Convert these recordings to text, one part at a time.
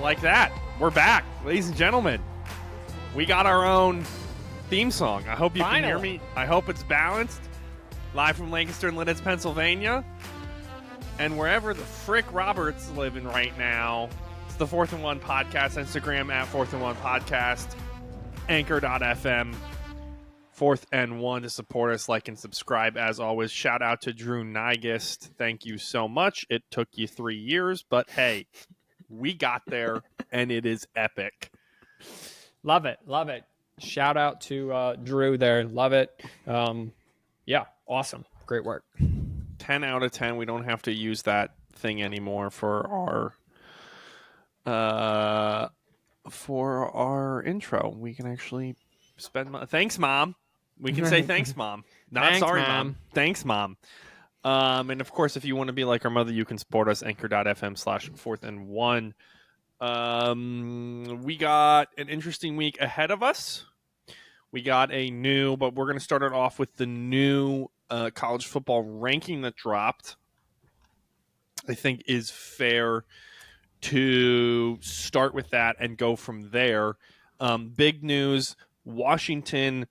like that, we're back, ladies and gentlemen. We got our own theme song. I hope you can hear me. I hope it's balanced. Live from Lancaster and Lidditz, Pennsylvania. And wherever the frick Robert's living right now, it's the 4th&1 podcast. Instagram at 4th&1 podcast. Anchor.fm. 4th&1 to support us. Like and subscribe as always. Shout out to Drew Nygist. Thank you so much. It took you 3 years, but hey, we got there and it is epic. Love it. Love it. Shout out to Drew there. Love it. Yeah, awesome. Great work. 10 out of 10. We don't have to use that thing anymore for our intro. We can actually spend thanks, Mom. We can say thanks, Mom. Not thanks, sorry, Mom. Thanks, Mom. And of course, if you want to be like our mother, you can support us, anchor.fm/4th&1. We got an interesting week ahead of us. We got but we're going to start it off with the new college football ranking that dropped. I think is fair to start with that and go from there. Big news, Washington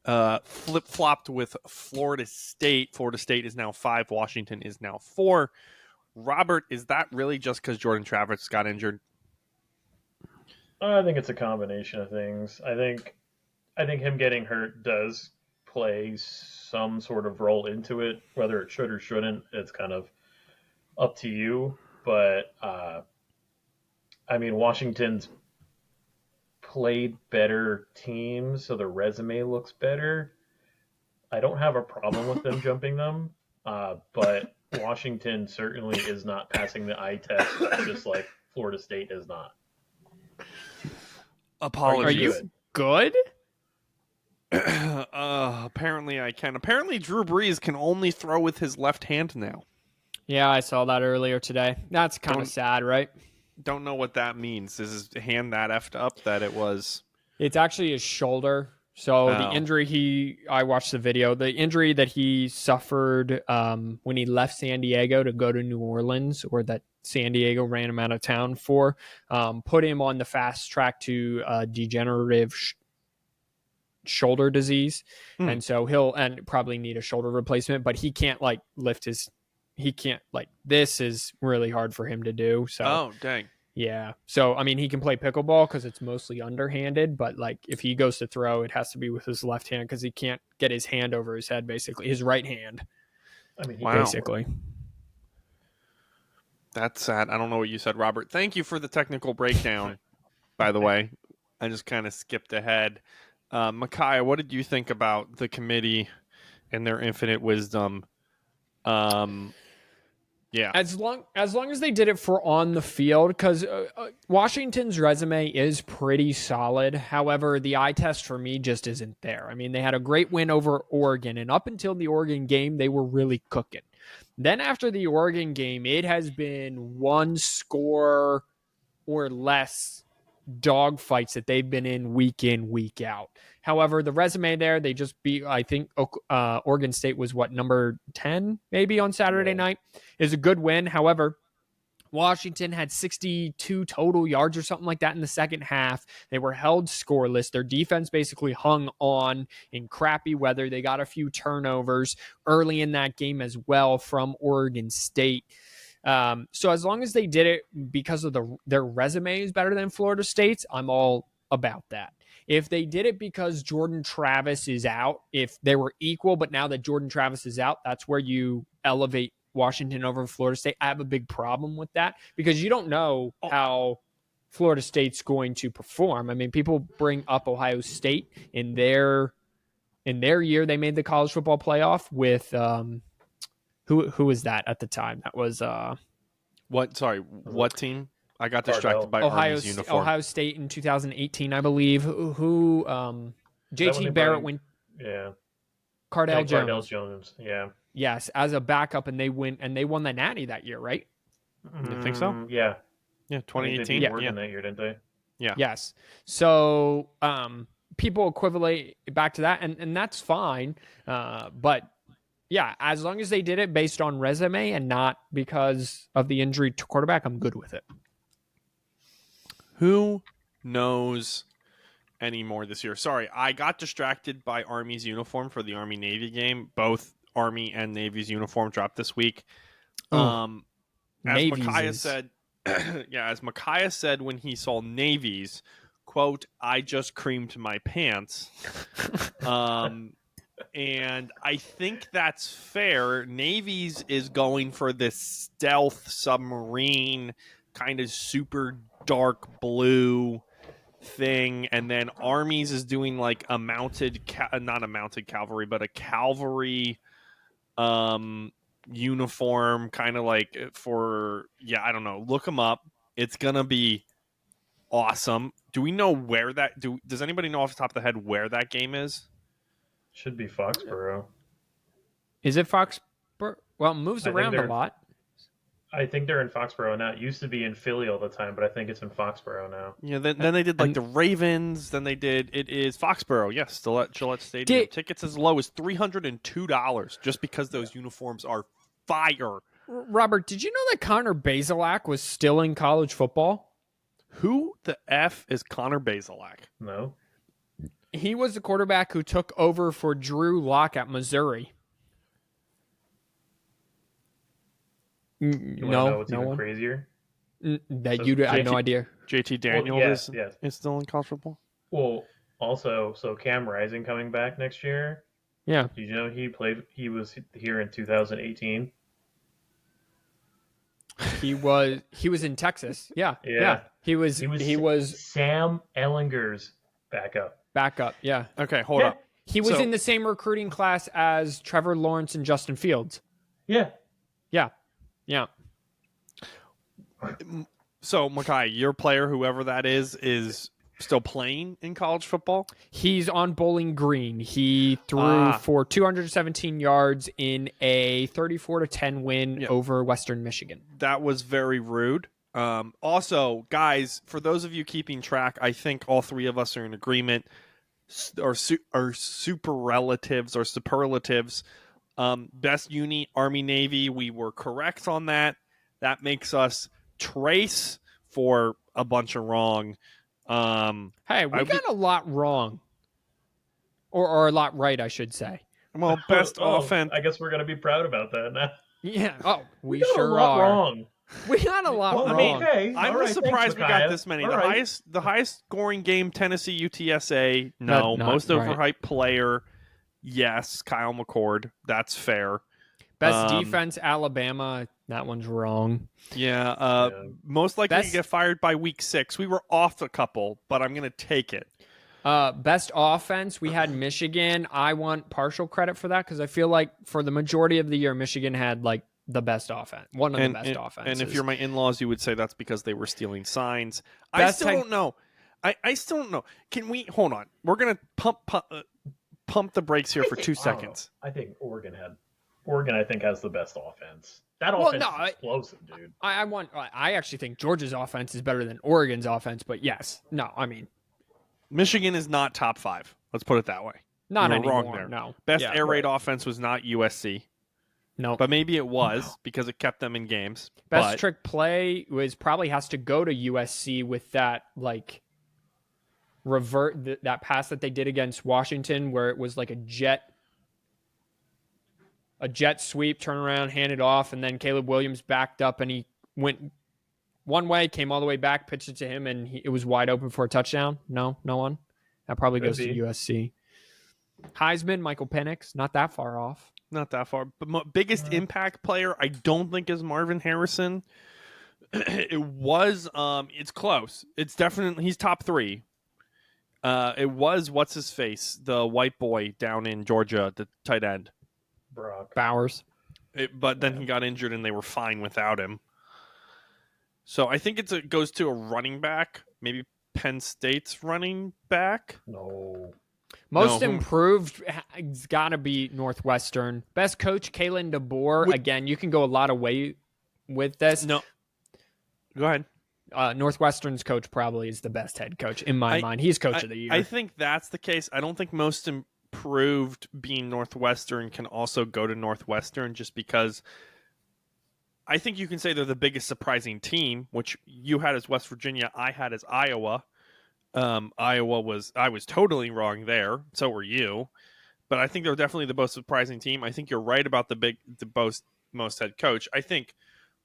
flip-flopped with Florida State. Florida State is now 5. Washington is now 4. Robert, is that really just because Jordan Travis got injured? I think it's a combination of things. I think him getting hurt does play some sort of role into it. Whether it should or shouldn't, it's kind of up to you. But, Washington's played better teams, so the resume looks better. I don't have a problem with them jumping them, but Washington certainly is not passing the eye test, just like Florida State is not. Apologies. Are you good? Apparently I can. Apparently Drew Brees can only throw with his left hand now. Yeah, I saw that earlier today. That's kind of sad, right? Don't know what that means. Is his hand that effed up that it was? It's actually his shoulder. So the injury I watched the video, the injury that he suffered when he left San Diego to go to New Orleans, or that San Diego ran him out of town for, put him on the fast track to degenerative shoulder disease. And so he'll probably need a shoulder replacement, but he can't lift his, this is really hard for him to do. So, oh, dang. Yeah. So, he can play pickleball because it's mostly underhanded, but if he goes to throw, it has to be with his left hand because he can't get his hand over his head, basically. His right hand. Wow. Basically. That's sad. I don't know what you said, Robert. Thank you for the technical breakdown, by the way. I just kind of skipped ahead. Micaiah, what did you think about the committee and their infinite wisdom? Yeah. As long as they did it for on the field, because Washington's resume is pretty solid. However, the eye test for me just isn't there. They had a great win over Oregon, and up until the Oregon game, they were really cooking. Then after the Oregon game, it has been one score or less dogfights that they've been in, week out. However, the resume there, they just beat, I think Oregon State was number 10 maybe on Saturday night, is a good win. However, Washington had 62 total yards or something like that in the second half. They were held scoreless. Their defense basically hung on in crappy weather. They got a few turnovers early in that game as well from Oregon State. So as long as they did it because of their resume is better than Florida State's, I'm all about that. If they did it because Jordan Travis is out, if they were equal, but now that Jordan Travis is out, that's where you elevate Washington over Florida State. I have a big problem with that because you don't know how Florida State's going to perform. People bring up Ohio State in their year. They made the college football playoff with who was that at the time? That was what team? I got distracted by Army's uniform. Ohio State in 2018, I believe. Who JT Barrett went. Yeah. Cardell Jones. Cardell Jones. Yeah. Yes, as a backup, and they won the Natty that year, right? You think so? Yeah. Yeah, 2018. They beat that year, didn't they? Yeah. Yes. So people equivalent back to that, and that's fine. But yeah, as long as they did it based on resume and not because of the injury to quarterback, I'm good with it. Who knows anymore this year? Sorry, I got distracted by Army's uniform for the Army-Navy game. Both Army and Navy's uniform dropped this week. As Micaiah said, as Micaiah said when he saw Navy's, quote, I just creamed my pants. And I think that's fair. Navy's is going for this stealth submarine kind of super dark blue thing, and then Army's is doing like a mounted not a mounted cavalry, but a cavalry uniform, kind of like for I don't know, look them up. It's gonna be awesome. Do we know where that does anybody know off the top of the head where that game is? Should be Foxborough. Is it Foxborough? Well, it moves around a lot. I think they're in Foxborough now. It used to be in Philly all the time, but I think it's in Foxborough now. Yeah, then they did like the Ravens. Then they did it is Foxborough. Yes, still at Gillette Stadium. Tickets as low as $302 just because those uniforms are fire. Robert, did you know that Connor Bazelak was still in college football? Who the F is Connor Bazelak? No. He was the quarterback who took over for Drew Lock at Missouri. You want to know what's even crazier? I had no idea. JT Daniels is still in college football? Well, also, so Cam Rising coming back next year. Yeah. Did you know he was here in 2018? He was in Texas. Yeah. He was Sam Ellinger's backup. Yeah. Okay, hold up. He was in the same recruiting class as Trevor Lawrence and Justin Fields. Yeah. So, Makai, your player, whoever that is still playing in college football? He's on Bowling Green. He threw for 217 yards in a 34-10 win over Western Michigan. That was very rude. Also, guys, for those of you keeping track, I think all three of us are in agreement. Our superlatives or superlatives. Best uni, Army, Navy. We were correct on that. That makes us trace for a bunch of wrong. Hey, we got a lot wrong. Or a lot right, I should say. Well, best offense. I guess we're going to be proud about that now. Yeah. Oh, we got sure a lot are. Wrong. We got a lot wrong. I mean, okay. I'm right, surprised thanks, we got this many. All The highest scoring game, Tennessee UTSA. No. Most overhyped player. Yes, Kyle McCord. That's fair. Best defense, Alabama. That one's wrong. Yeah. Most likely to get fired by week 6. We were off a couple, but I'm going to take it. Best offense, we had Michigan. I want partial credit for that because I feel like for the majority of the year, Michigan had like the best offense, one of the best offenses. And if you're my in-laws, you would say that's because they were stealing signs. I still don't know. I still don't know. Can we hold on? We're gonna pump the brakes here for 2 seconds. I think Oregon, I think, has the best offense. That offense is explosive, dude. I actually think Georgia's offense is better than Oregon's offense, but yes, no, I mean, Michigan is not top 5. Let's put it that way. Not anymore. Wrong there. No. Best air raid offense was not USC. No, but maybe it was because it kept them in games. Best trick play probably has to go to USC with that like that pass that they did against Washington, where it was like a jet sweep, turn around, hand it off, and then Caleb Williams backed up and he went one way, came all the way back, pitched it to him, and it was wide open for a touchdown. No one. That probably goes to USC. Heisman, Michael Penix, not that far off. Not that far. But biggest impact player, I don't think is Marvin Harrison. It was, it's close. It's definitely, he's top 3. It was, what's his face? The white boy down in Georgia, the tight end. Brock Bowers. But then he got injured and they were fine without him. So I think it goes to a running back, maybe Penn State's running back. No. Most improved, it's got to be Northwestern. Best coach, Kalen DeBoer. Again, you can go a lot of way with this. No. Go ahead. Northwestern's coach probably is the best head coach in my mind. He's coach of the year. I think that's the case. I don't think most improved being Northwestern can also go to Northwestern just because I think you can say they're the biggest surprising team, which you had as West Virginia, I had as Iowa. I was totally wrong there. So were you. But I think they're definitely the most surprising team. I think you're right about the most head coach. I think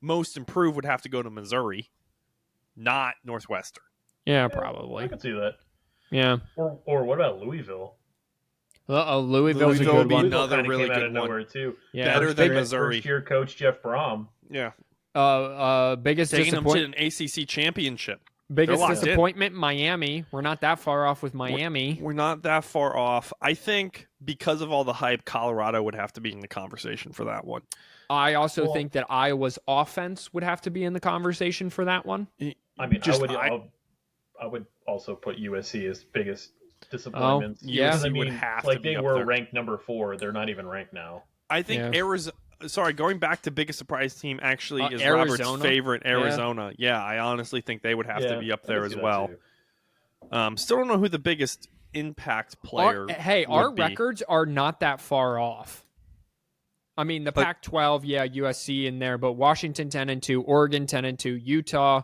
most improved would have to go to Missouri, not Northwestern. Yeah, I probably. could see that. Yeah. Or what about Louisville? Louisville's a Louisville good would be one. another Kinda really came out good of one. nowhere too. Yeah. Better than Missouri. First year coach Jeff Brom. Yeah. Biggest Taking them to disappointment. an ACC championship. Biggest They're locked in. disappointment, Miami. We're not that far off with Miami. We're not that far off. I think because of all the hype, Colorado would have to be in the conversation for that one. I also think that Iowa's offense would have to be in the conversation for that one. I mean, Just I would also put USC as biggest disappointments. yeah. Because, I USC would mean, have like to be they up were there. ranked number 4. They're not even ranked now. I think Arizona. Sorry, going back to biggest surprise team actually is Arizona? Robert's favorite, Arizona. Yeah, I honestly think they would have to be up there as well. Still don't know who the biggest impact player. Our be. records are not that far off. I mean, the Pac-12, USC in there, but Washington 10-2, Oregon 10-2, Utah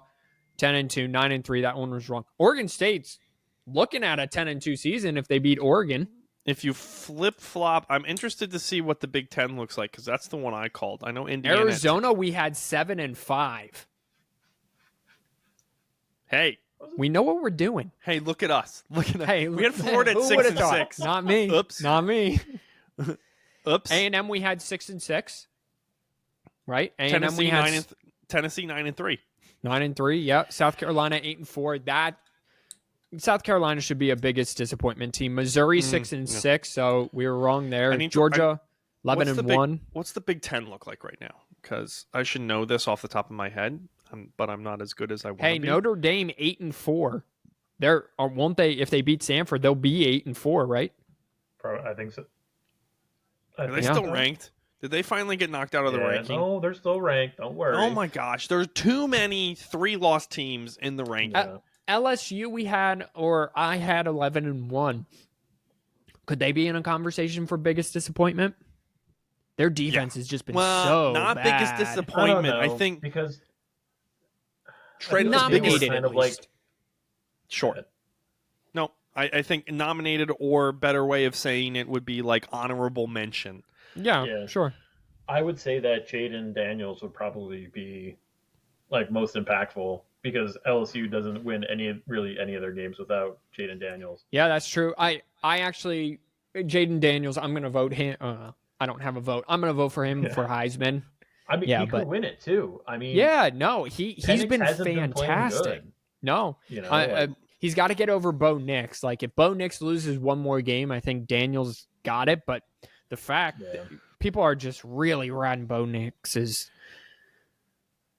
10-2, 9-3. That one was wrong. Oregon State's looking at a 10-2 season if they beat Oregon. If you flip-flop, I'm interested to see what the Big Ten looks like because that's the one I called. I know Indiana. Arizona, we had 7-5. Hey. We know what we're doing. Hey, look at us. Look at that. Hey, we had Florida at 6-6. Not me. Oops. Not me. Oops. A&M, we had 6-6. Right? A&M, Tennessee, we had Tennessee 9-3. 9-3. Yeah. South Carolina 8-4. That South Carolina should be a biggest disappointment team. Missouri 6-6. So we were wrong there. Georgia 11-1. What's the Big Ten look like right now? Because I should know this off the top of my head, but I'm not as good as I want to be. Hey, Notre Dame 8-4. Won't they? If they beat Stanford, they'll be 8-4, right? I think so. Are they still ranked? Did they finally get knocked out of the ranking? No, they're still ranked. Don't worry. Oh my gosh, there's too many 3-loss teams in the ranking. LSU I had 11-1. Could they be in a conversation for biggest disappointment? Their defense has just been so not bad. biggest disappointment. I think because Trent nominated kind at of least. like sure. No, I think nominated, or better way of saying it would be like honorable mention. Yeah, sure. I would say that Jaden Daniels would probably be like most impactful because LSU doesn't win any of their games without Jaden Daniels. Yeah, that's true. I actually Jaden Daniels. I'm going to vote him. I don't have a vote. I'm going to vote for him for Heisman. I mean, he could win it too. I mean, he's been fantastic. He's got to get over Bo Nix. Like if Bo Nix loses one more game, I think Daniels got it. But the fact that people are just really riding Bo Nix's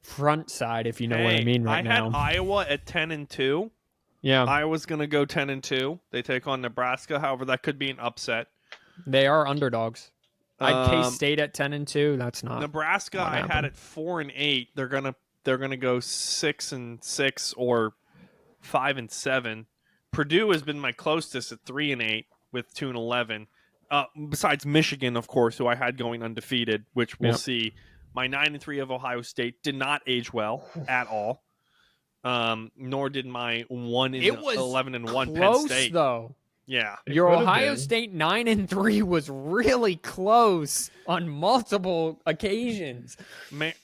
front side, if you know what I mean right now. I had Iowa at 10-2. Yeah. Iowa's going to go 10-2. They take on Nebraska. However, that could be an upset. They are underdogs. I had K-State at 10-2. That's not Nebraska. I had it 4-8. They're gonna go 6-6 or 5-7. Purdue has been my closest at 3-8 with 2-11. Besides Michigan, of course, who I had going undefeated, which we'll see. My 9-3 of Ohio State did not age well at all. Nor did my 11-1 Penn State. Though. Yeah. Your Ohio State 9-3 was really close on multiple occasions.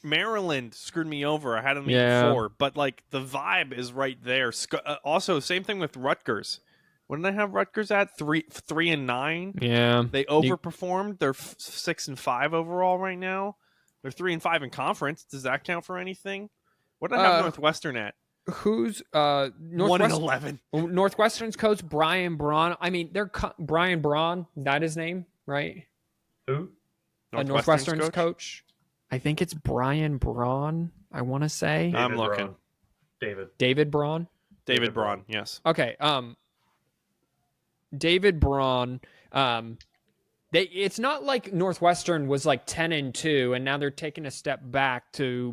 Maryland screwed me over. I had them 8-4, but like the vibe is right there. Also, same thing with Rutgers. What did I have Rutgers at? 3-9. Yeah, they overperformed. They're 6-5 overall right now. They're 3-5 in conference. Does that count for anything? What did I have Northwestern at? Who's 1-11? Northwestern's coach Brian Braun. I mean, they're Brian Braun. That his name, right? Who? Northwestern's coach. I think it's Brian Braun. I want to say. I'm looking. David Braun. David Braun. Yes. Okay. David Braun. It's not like Northwestern was like 10-2, and now they're taking a step back to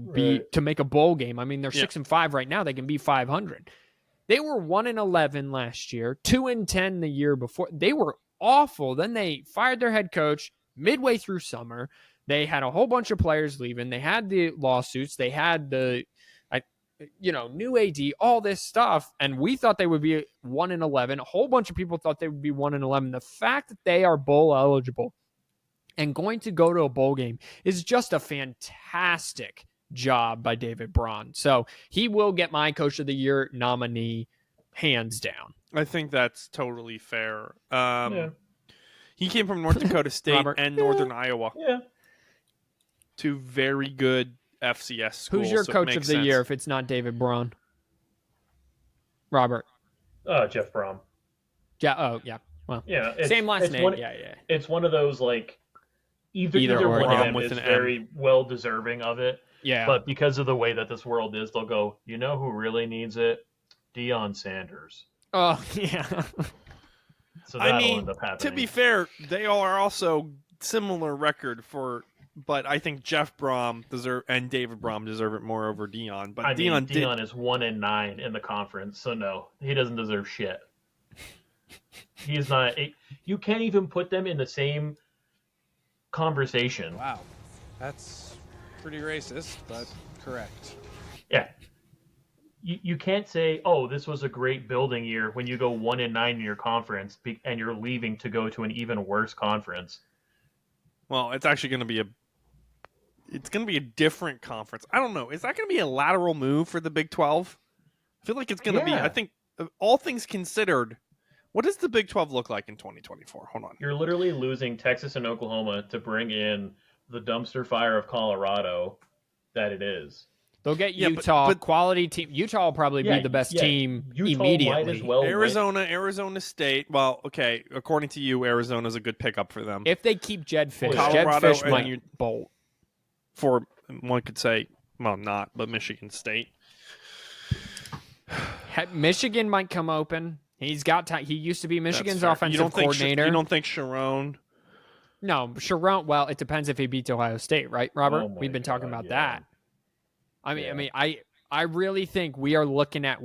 make a bowl game. I mean, they're 6-5 right now. They can be 500. They were 1-11 last year, 2-10 the year before. They were awful. Then they fired their head coach midway through summer. They had a whole bunch of players leaving. They had the lawsuits. They had new AD, all this stuff, and we thought they would be 1-11. A whole bunch of people thought they would be 1-11. The fact that they are bowl eligible and going to go to a bowl game is just a fantastic job by David Braun. So he will get my Coach of the Year nominee hands down. I think that's totally fair. He came from North Dakota State and Northern Iowa. Yeah. Two very good FCS schools. Who's your so Coach of the Year if it's not David Braun? Robert. Jeff Brom. Yeah. Oh, yeah. Well, yeah. Same last name. Yeah. It's one of those like either one of them is very well deserving of it. Yeah. But because of the way that this world is, they'll go, you know who really needs it? Deion Sanders. Oh, yeah. So that'll end up happening. To be fair, they are also similar record but I think Jeff Brom and David Brom deserve it more over Deion. But Deion is 1-9 in the conference, so no, he doesn't deserve shit. He's not. You can't even put them in the same conversation. Wow, that's pretty racist, but correct. Yeah. You can't say, oh, this was a great building year when you go 1-9 in your conference and you're leaving to go to an even worse conference. Well, it's actually going to be a different conference. I don't know. Is that going to be a lateral move for the Big 12? I feel like it's going to be. I think all things considered, what does the Big 12 look like in 2024? Hold on. You're literally losing Texas and Oklahoma to bring in the dumpster fire of Colorado that it is. They'll get Utah, but quality team. Utah will probably be the best team Utah immediately. Might as well Arizona State. Well, okay, according to you, Arizona's a good pickup for them. If they keep Jed Fish, Colorado Jed Fish might bolt. For one could say, well, not, but Michigan State. Michigan might come open. He's got time. He used to be Michigan's offensive coordinator. You don't think Sharon? No, Sharon. Well, it depends if he beats Ohio State, right, Robert? We've been talking about that. I really think we are looking at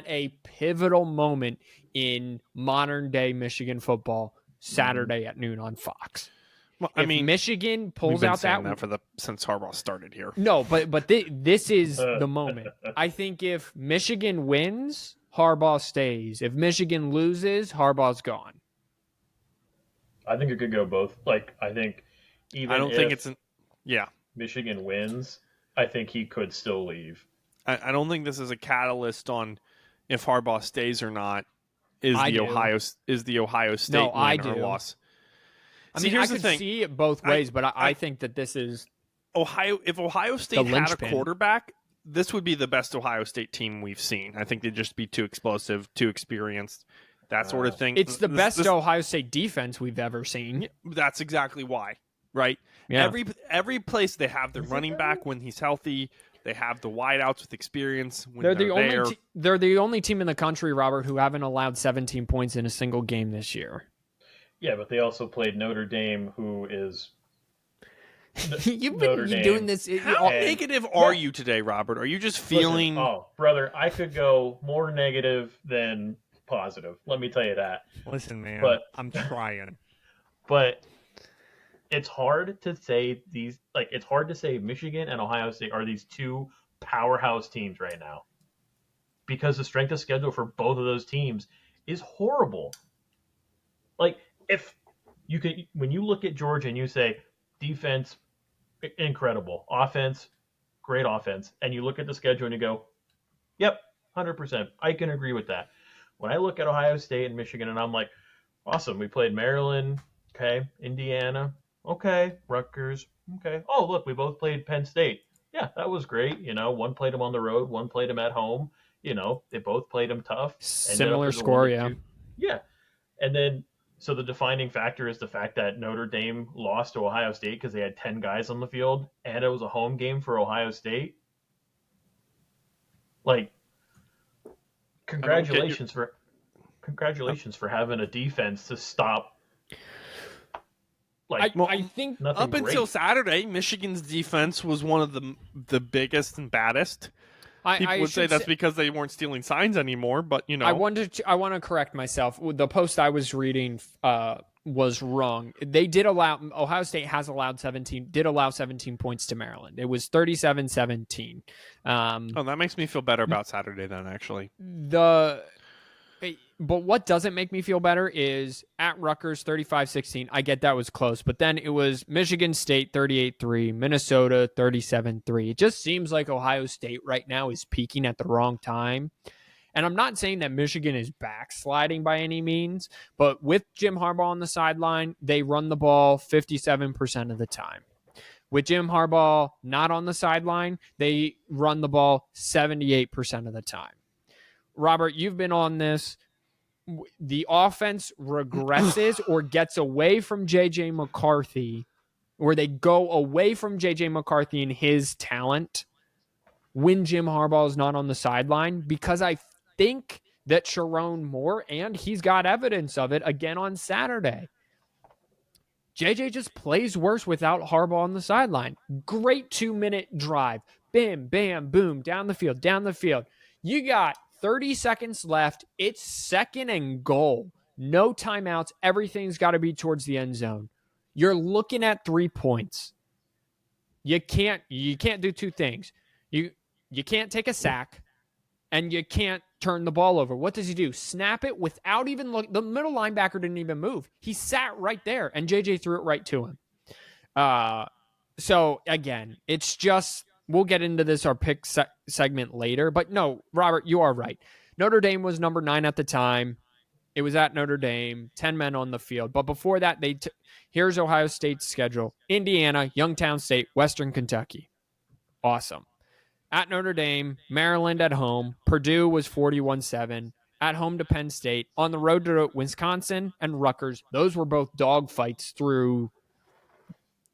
a pivotal moment in modern day Michigan football Saturday at noon on Fox. Well, if Michigan pulls out that since Harbaugh started here. No, but this is the moment. I think if Michigan wins, Harbaugh stays. If Michigan loses, Harbaugh's gone. I think it could go both. Like I think Michigan wins, I think he could still leave. I don't think this is a catalyst on if Harbaugh stays or not. Is the Ohio State win or loss? I mean, I could see it both ways, but I think that this is Ohio. If Ohio State had a quarterback, this would be the best Ohio State team we've seen. I think they'd just be too explosive, too experienced, that sort of thing. It's the best Ohio State defense we've ever seen. That's exactly why, right? Yeah. Every place they have their running back when he's healthy. They have the wideouts with experience. When they're the only team in the country, Robert, who haven't allowed 17 points in a single game this year. Yeah, but they also played Notre Dame, who is You've been doing this. How negative are you today, Robert? Are you just feeling? Listen, brother, I could go more negative than positive. Let me tell you that. Listen, man, I'm trying. But it's hard to say these. Like, it's hard to say Michigan and Ohio State are these two powerhouse teams right now, because the strength of schedule for both of those teams is horrible. Like, if you could, when you look at Georgia and you say defense, incredible, offense, great offense, and you look at the schedule and you go, yep, 100%, I can agree with that. When I look at Ohio State and Michigan and I'm like, awesome, we played Maryland, okay, Indiana, okay, Rutgers, okay, oh, look, we both played Penn State. Yeah, that was great. You know, one played them on the road, one played them at home. You know, they both played them tough. Similar score, yeah. Yeah. And then, so the defining factor is the fact that Notre Dame lost to Ohio State because they had 10 guys on the field, and it was a home game for Ohio State. Like, congratulations for having a defense to stop. Like, I think up until Saturday, Michigan's defense was one of the biggest and baddest. People would say that's because they weren't stealing signs anymore, but you know. I want to correct myself. The post I was reading was wrong. They did allow Ohio State has allowed 17 points to Maryland. It was 37-17. That makes me feel better about Saturday then, actually. But what doesn't make me feel better is at Rutgers 35-16. I get that was close, but then it was Michigan State 38-3, Minnesota 37-3. It just seems like Ohio State right now is peaking at the wrong time. And I'm not saying that Michigan is backsliding by any means, but with Jim Harbaugh on the sideline, they run the ball 57% of the time. With Jim Harbaugh not on the sideline, they run the ball 78% of the time. Robert, you've been on this. The offense regresses or gets away from J.J. McCarthy, or they go away from J.J. McCarthy and his talent when Jim Harbaugh is not on the sideline, because I think that Sharon Moore, and he's got evidence of it again on Saturday, JJ just plays worse without Harbaugh on the sideline. Great 2-minute drive. Bam, bam, boom, down the field. You got 30 seconds left. It's 2nd and goal. No timeouts. Everything's got to be towards the end zone. You're looking at 3 points. You can't do two things. You can't take a sack, and you can't turn the ball over. What does he do? Snap it without even look. The middle linebacker didn't even move. He sat right there, and JJ threw it right to him. So again, it's just, we'll get into this, our pick segment later. But no, Robert, you are right. Notre Dame was number 9 at the time. It was at Notre Dame, 10 men on the field. But before that, here's Ohio State's schedule: Indiana, Youngstown State, Western Kentucky. Awesome. At Notre Dame, Maryland at home. Purdue was 41-7. At home to Penn State. On the road to Wisconsin and Rutgers. Those were both dogfights through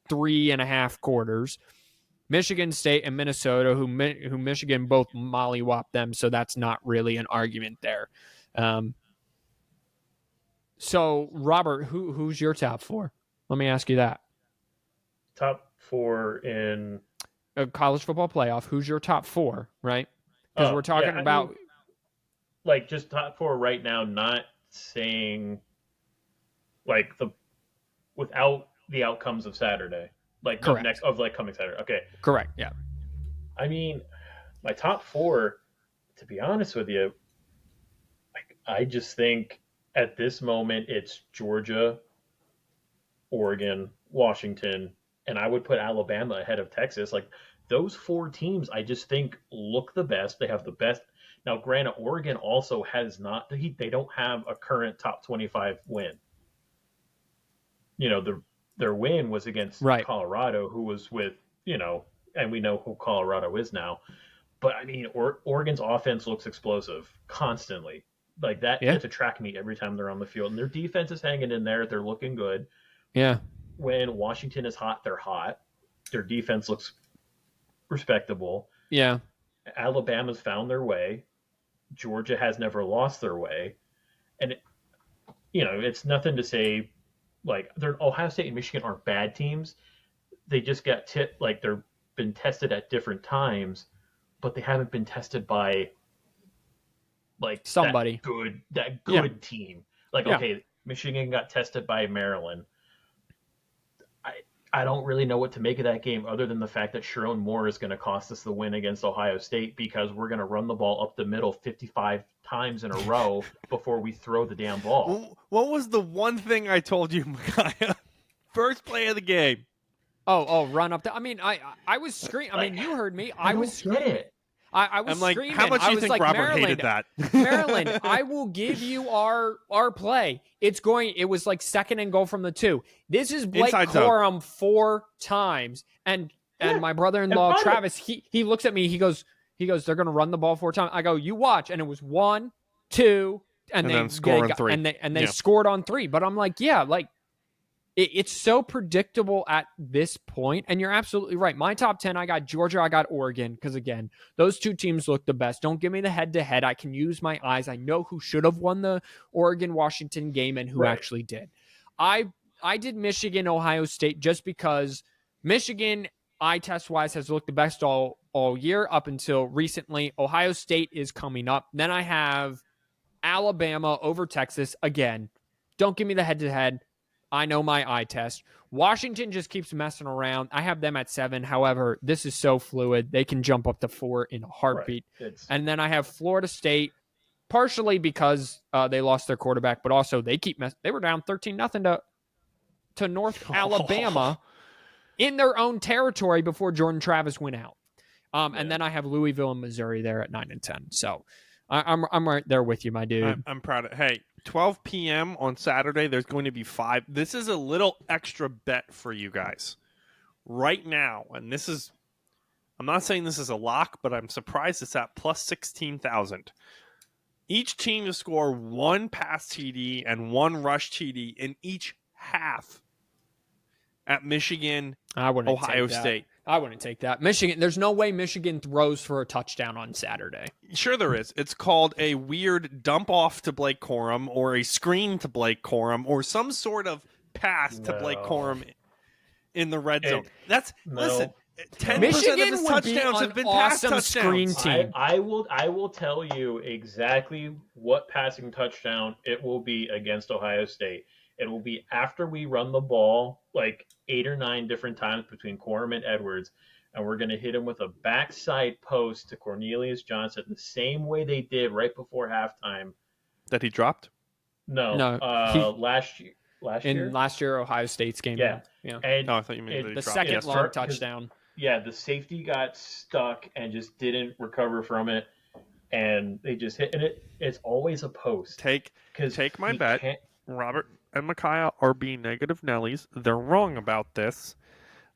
3.5 quarters. Michigan State and Minnesota, who Michigan both mollywopped them, so that's not really an argument there. So, Robert, who's your top 4? Let me ask you that. Top 4 in a college football playoff. Who's your top 4, right? Because we're talking about... like, just top 4 right now, not saying, like, without the outcomes of Saturday. Like, correct. Coming Saturday. Okay. Correct, yeah. I mean, my top 4, to be honest with you, I just think at this moment it's Georgia, Oregon, Washington, and I would put Alabama ahead of Texas. Like, those 4 teams, I just think look the best. They have the best. Now, granted, Oregon also has not. They don't have a current top 25 win. You know, their win was against Colorado, who was with, and we know who Colorado is now. But I mean, Oregon's offense looks explosive constantly. Like that, it's a track meet every time they're on the field, and their defense is hanging in there. They're looking good. Yeah. When Washington is hot, they're hot. Their defense looks respectable. Yeah. Alabama's found their way. Georgia has never lost their way. And, it's nothing to say, like, Ohio State and Michigan aren't bad teams. They just got tipped, like, they've been tested at different times, but they haven't been tested by, like, somebody. That good team. Like, okay, Michigan got tested by Maryland. I don't really know what to make of that game other than the fact that Sharon Moore is going to cost us the win against Ohio State because we're going to run the ball up the middle 55 times in a row before we throw the damn ball. What was the one thing I told you, Micaiah? First play of the game. Oh, run up. I was screaming. I mean, you heard me. I was screaming. I was screaming. How much do you think Robert Maryland, hated that? Maryland, I will give you our play. It was like 2nd and goal from the 2. This is Blake Corum 4 times. And my brother-in-law, Travis, he looks at me. He goes, they're going to run the ball 4 times. I go, you watch. And it was 1, 2, and then score on 3. And they scored on 3. But I'm like, it's so predictable at this point, and you're absolutely right. My top 10, I got Georgia, I got Oregon, because, again, those 2 teams look the best. Don't give me the head-to-head. I can use my eyes. I know who should have won the Oregon-Washington game and who actually did. I did Michigan, Ohio State, just because Michigan, eye test-wise, has looked the best all year up until recently. Ohio State is coming up. Then I have Alabama over Texas. Again, don't give me the head-to-head. I know my eye test. Washington just keeps messing around. I have them at 7. However, this is so fluid. They can jump up to 4 in a heartbeat. Right. And then I have Florida State, partially because they lost their quarterback, but also they were down 13-0 to North Alabama in their own territory before Jordan Travis went out. And then I have Louisville and Missouri there at 9 and 10. So I'm right there with you, my dude. I'm proud of. Hey, 12 p.m. on Saturday. There's going to be 5. This is a little extra bet for you guys right now, and this is. I'm not saying this is a lock, but I'm surprised it's at plus 16,000. Each team to score 1 pass TD and 1 rush TD in each half at Michigan, Ohio State. I wouldn't take that. Michigan, there's no way Michigan throws for a touchdown on Saturday. Sure there is. It's called a weird dump off to Blake Corum or a screen to Blake Corum or some sort of pass to Blake Corum in the red zone. Listen, 10% Michigan of his would be touchdowns an have been awesome pass touchdowns. screen team. I will tell you exactly what passing touchdown it will be against Ohio State. It will be after we run the ball like 8 or 9 different times between Corum and Edwards, and we're going to hit him with a backside post to Cornelius Johnson the same way they did right before halftime. That he dropped? No, last year. Last year Ohio State's game. Yeah. And I thought you meant the second long touchdown. Yeah, the safety got stuck and just didn't recover from it, and they just hit it. It's always a post. Take my bet. Robert and Micaiah are being negative Nellies. They're wrong about this.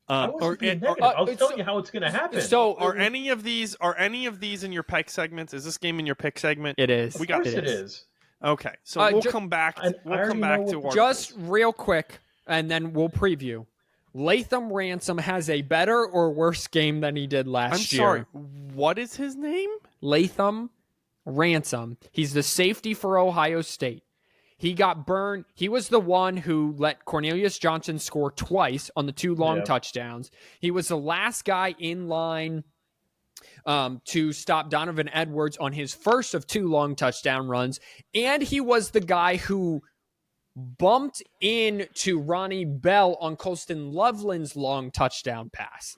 I was telling you how it's going to happen. So are any of these in your pick segments? Is this game in your pick segment? It is. Of course it is. Okay, so we'll come back. We'll come back to our just real quick, and then we'll preview. Latham Ransom has a better or worse game than he did last year. I'm sorry. What is his name? Latham Ransom. He's the safety for Ohio State. He got burned. He was the one who let Cornelius Johnson score twice on the 2 long touchdowns. He was the last guy in line to stop Donovan Edwards on his first of 2 long touchdown runs. And he was the guy who bumped into Ronnie Bell on Colston Loveland's long touchdown pass.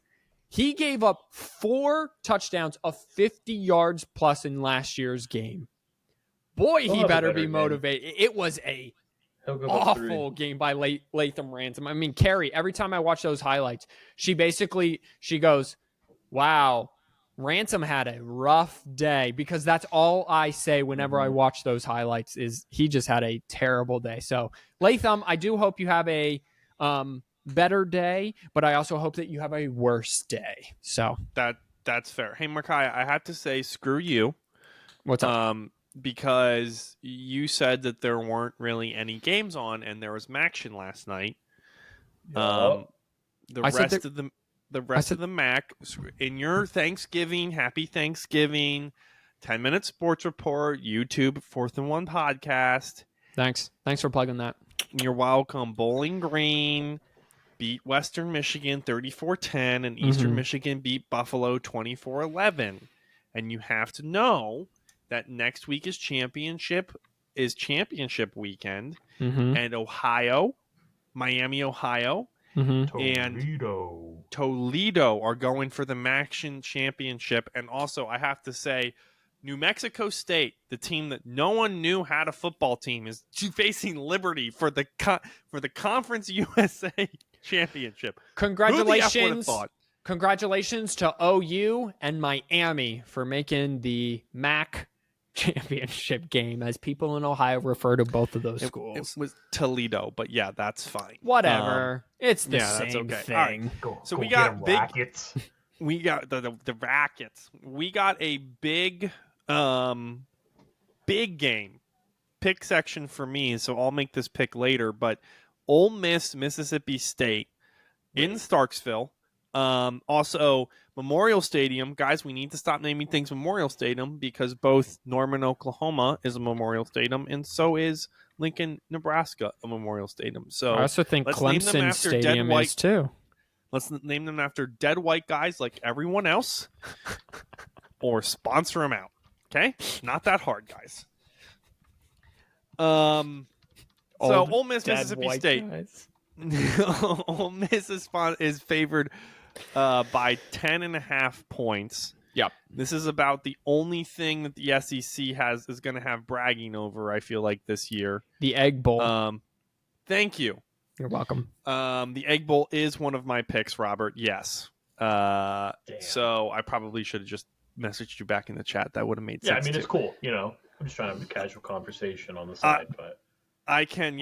He gave up 4 touchdowns of 50 yards plus in last year's game. Boy, he better be motivated. It was a awful game by Latham Ransom. I mean, Carrie, every time I watch those highlights, she goes, wow, Ransom had a rough day, because that's all I say whenever I watch those highlights is he just had a terrible day. So Latham, I do hope you have a better day, but I also hope that you have a worse day. So that's fair. Hey, Micaiah, I have to say screw you. What's up? Because you said that there weren't really any games on, and there was Maction last night. The rest of the MAC in your Thanksgiving, happy Thanksgiving, 10-minute sports report, YouTube, 4th&1 podcast. Thanks for plugging that. You're welcome. Bowling Green beat Western Michigan 34-10, and Eastern Michigan beat Buffalo 24-11. And you have to know that next week is championship weekend, and Miami, Ohio, and Toledo are going for the Maction Championship. And also, I have to say, New Mexico State, the team that no one knew had a football team, is facing Liberty for the Conference USA Championship. Congratulations! Congratulations to OU and Miami for making the MAC championship game, as people in Ohio refer to both of those schools. It was Toledo, but yeah, that's fine. Whatever. It's the same that's okay. thing. Right. So we got big Rackets. We got the Rackets. We got a big game pick section for me, so I'll make this pick later. But Ole Miss, Mississippi State in Starksville. Also, Memorial Stadium. Guys, we need to stop naming things Memorial Stadium, because both Norman, Oklahoma is a Memorial Stadium, and so is Lincoln, Nebraska, a Memorial Stadium. So I also think Clemson Stadium is too. Let's name them after dead white guys like everyone else, or sponsor them out. Okay? Not that hard, guys. So Ole Miss, dead Mississippi white State. guys. Ole Miss is favored by 10.5 points. Yep. This is about the only thing that the SEC is going to have bragging over, I feel like, this year. The Egg Bowl. Thank you. You're welcome. The Egg Bowl is one of my picks, Robert. Yes. So I probably should have just messaged you back in the chat. That would have made sense. Yeah, I mean, too. it's cool. I'm just trying to have a casual conversation on the side, but I can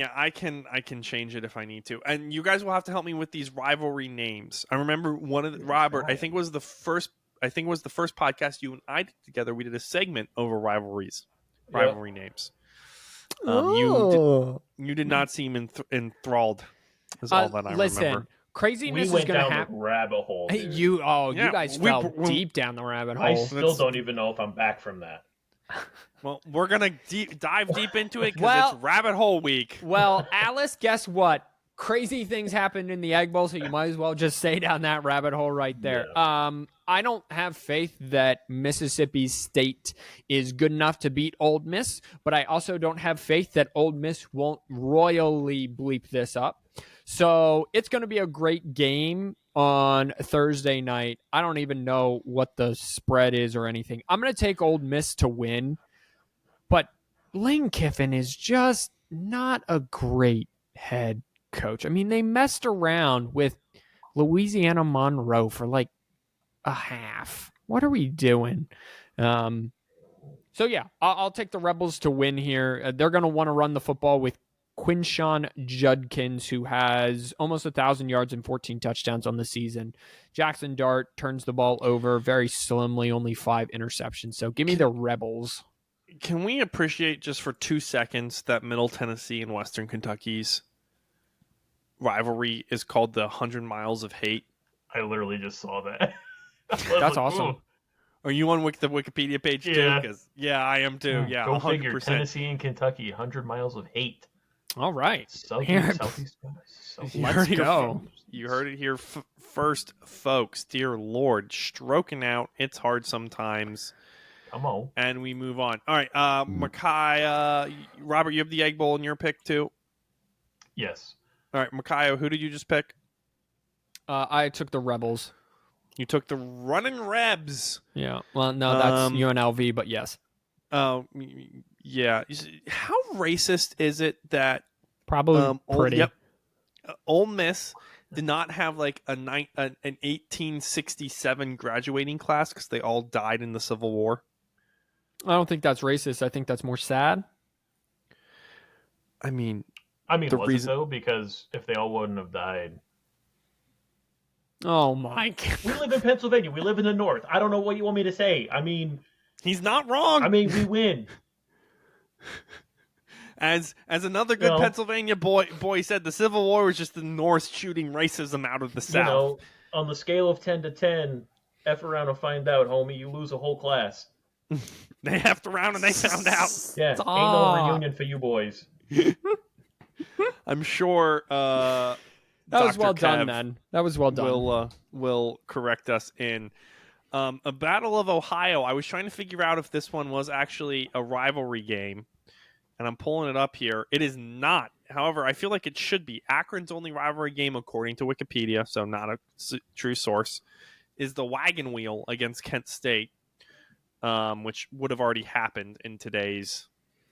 change it if I need to. And you guys will have to help me with these rivalry names. I remember Robert, I think it was the first podcast you and I did together. We did a segment over rivalry names. You did not seem enthralled. Is all that I remember. Craziness we went is going to down happen. the rabbit hole. Hey, Dude. you guys fell deep down the rabbit hole. I still don't even know if I'm back from that. Well, we're gonna dive deep into it because it's rabbit hole week. Well, Alice, guess what? Crazy things happened in the Egg Bowl, so you might as well just stay down that rabbit hole right there. Yeah. I don't have faith that Mississippi State is good enough to beat Ole Miss, but I also don't have faith that Ole Miss won't royally bleep this up. So it's going to be a great game on Thursday night. I don't even know what the spread is or anything. I'm going to take Ole Miss to win, but Lane Kiffin is just not a great head coach. I mean, they messed around with Louisiana Monroe for like a half. What are we doing? So yeah, I'll take the Rebels to win here. They're going to want to run the football with Quinshawn Judkins, who has almost 1,000 yards and 14 touchdowns on the season. Jackson Dart turns the ball over very slimly, only 5 interceptions. So give me the Rebels. Can we appreciate just for 2 seconds that Middle Tennessee and Western Kentucky's rivalry is called the 100 Miles of Hate? I literally just saw that. That's awesome. Ooh. Are you on the Wikipedia page too? Yeah, I am too. Yeah, Go 100%. figure. Tennessee and Kentucky, 100 miles of hate. All right. Southeast. Let's go. You heard it here first, folks. Dear Lord, stroking out. It's hard sometimes. Come on. And we move on. All right, Micaiah, Robert, you have the Egg Bowl in your pick too? Yes. All right, Micaiah, who did you just pick? I took the Rebels. You took the Running Rebs. Yeah. Well, no, that's UNLV, but yes. Oh, yeah. How racist is it that probably pretty? Ole Miss did not have like an 1867 graduating class because they all died in the Civil War? I don't think that's racist. I think that's more sad. I mean, was it though? Because if they all wouldn't have died. Oh, Mike. We live in Pennsylvania. We live in the North. I don't know what you want me to say. I mean, he's not wrong. I mean, we win. As another good Pennsylvania boy said, the Civil War was just the North shooting racism out of the South. On the scale of 10 to 10, F around and find out, homie. You lose a whole class. They effed around and they found out. Yeah, ain't no reunion for you boys. I'm sure that was well done, then. That was well done. Will correct us in a Battle of Ohio. I was trying to figure out if this one was actually a rivalry game, and I'm pulling it up here. It is not. However, I feel like it should be. Akron's only rivalry game, according to Wikipedia, so not a true source, is the Wagon Wheel against Kent State, which would have already happened in today's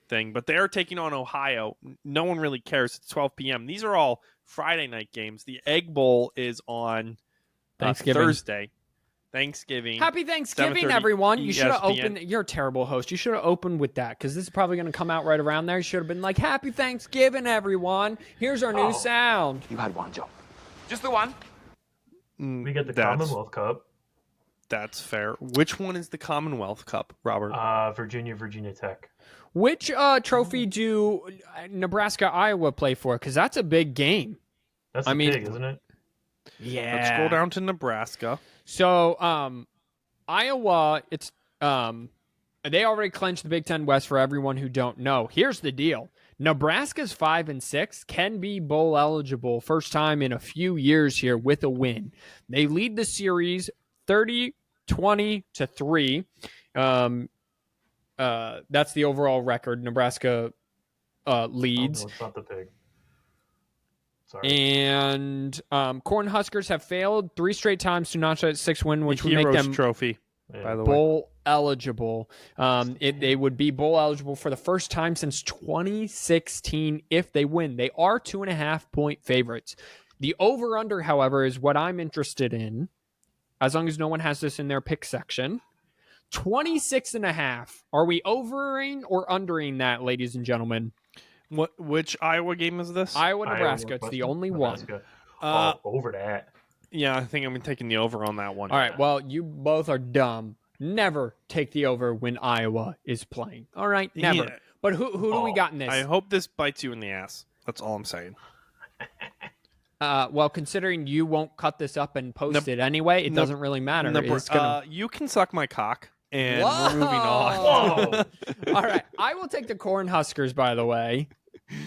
thing. But they're taking on Ohio. No one really cares. It's 12 p.m. These are all Friday night games. The Egg Bowl is on Thursday. Thanksgiving. Happy Thanksgiving, everyone. You should have opened. You're a terrible host. You should have opened with that because this is probably going to come out right around there. You should have been like, Happy Thanksgiving, everyone. Here's our new sound. You had one, Joe. Just the one. We get the Commonwealth Cup. That's fair. Which one is the Commonwealth Cup, Robert? Virginia Tech. Which trophy do Nebraska, Iowa play for? Because that's a big game. That's big, isn't it? Yeah. Let's go down to Nebraska. So, Iowa, it's they already clinched the Big Ten West for everyone who don't know. Here's the deal. Nebraska's 5-6, can be bowl eligible first time in a few years here with a win. They lead the series 30-20-3. That's the overall record. Nebraska leads. Oh, no, it's not the pig. Sorry. And Cornhuskers have failed 3 straight times to notch that 6 win, which The would make Heroes them Trophy, by the way. bowl eligible. They would be bowl eligible for the first time since 2016 if they win. They are 2.5-point favorites. The over-under, however, is what I'm interested in, as long as no one has this in their pick section. 26.5. Are we overing or undering that, ladies and gentlemen? Which Iowa game is this? Iowa, Nebraska. It's the only Nebraska. one. Over that. Yeah, I think I'm taking the over on that one. All right, well, you both are dumb. Never take the over when Iowa is playing. All right, never. Yeah. But who do we got in this? I hope this bites you in the ass. That's all I'm saying. Well, considering you won't cut this up and post it anyway, it doesn't really matter. It's gonna... You can suck my cock, and Whoa! we're moving on. Whoa! All right, I will take the Cornhuskers, by the way.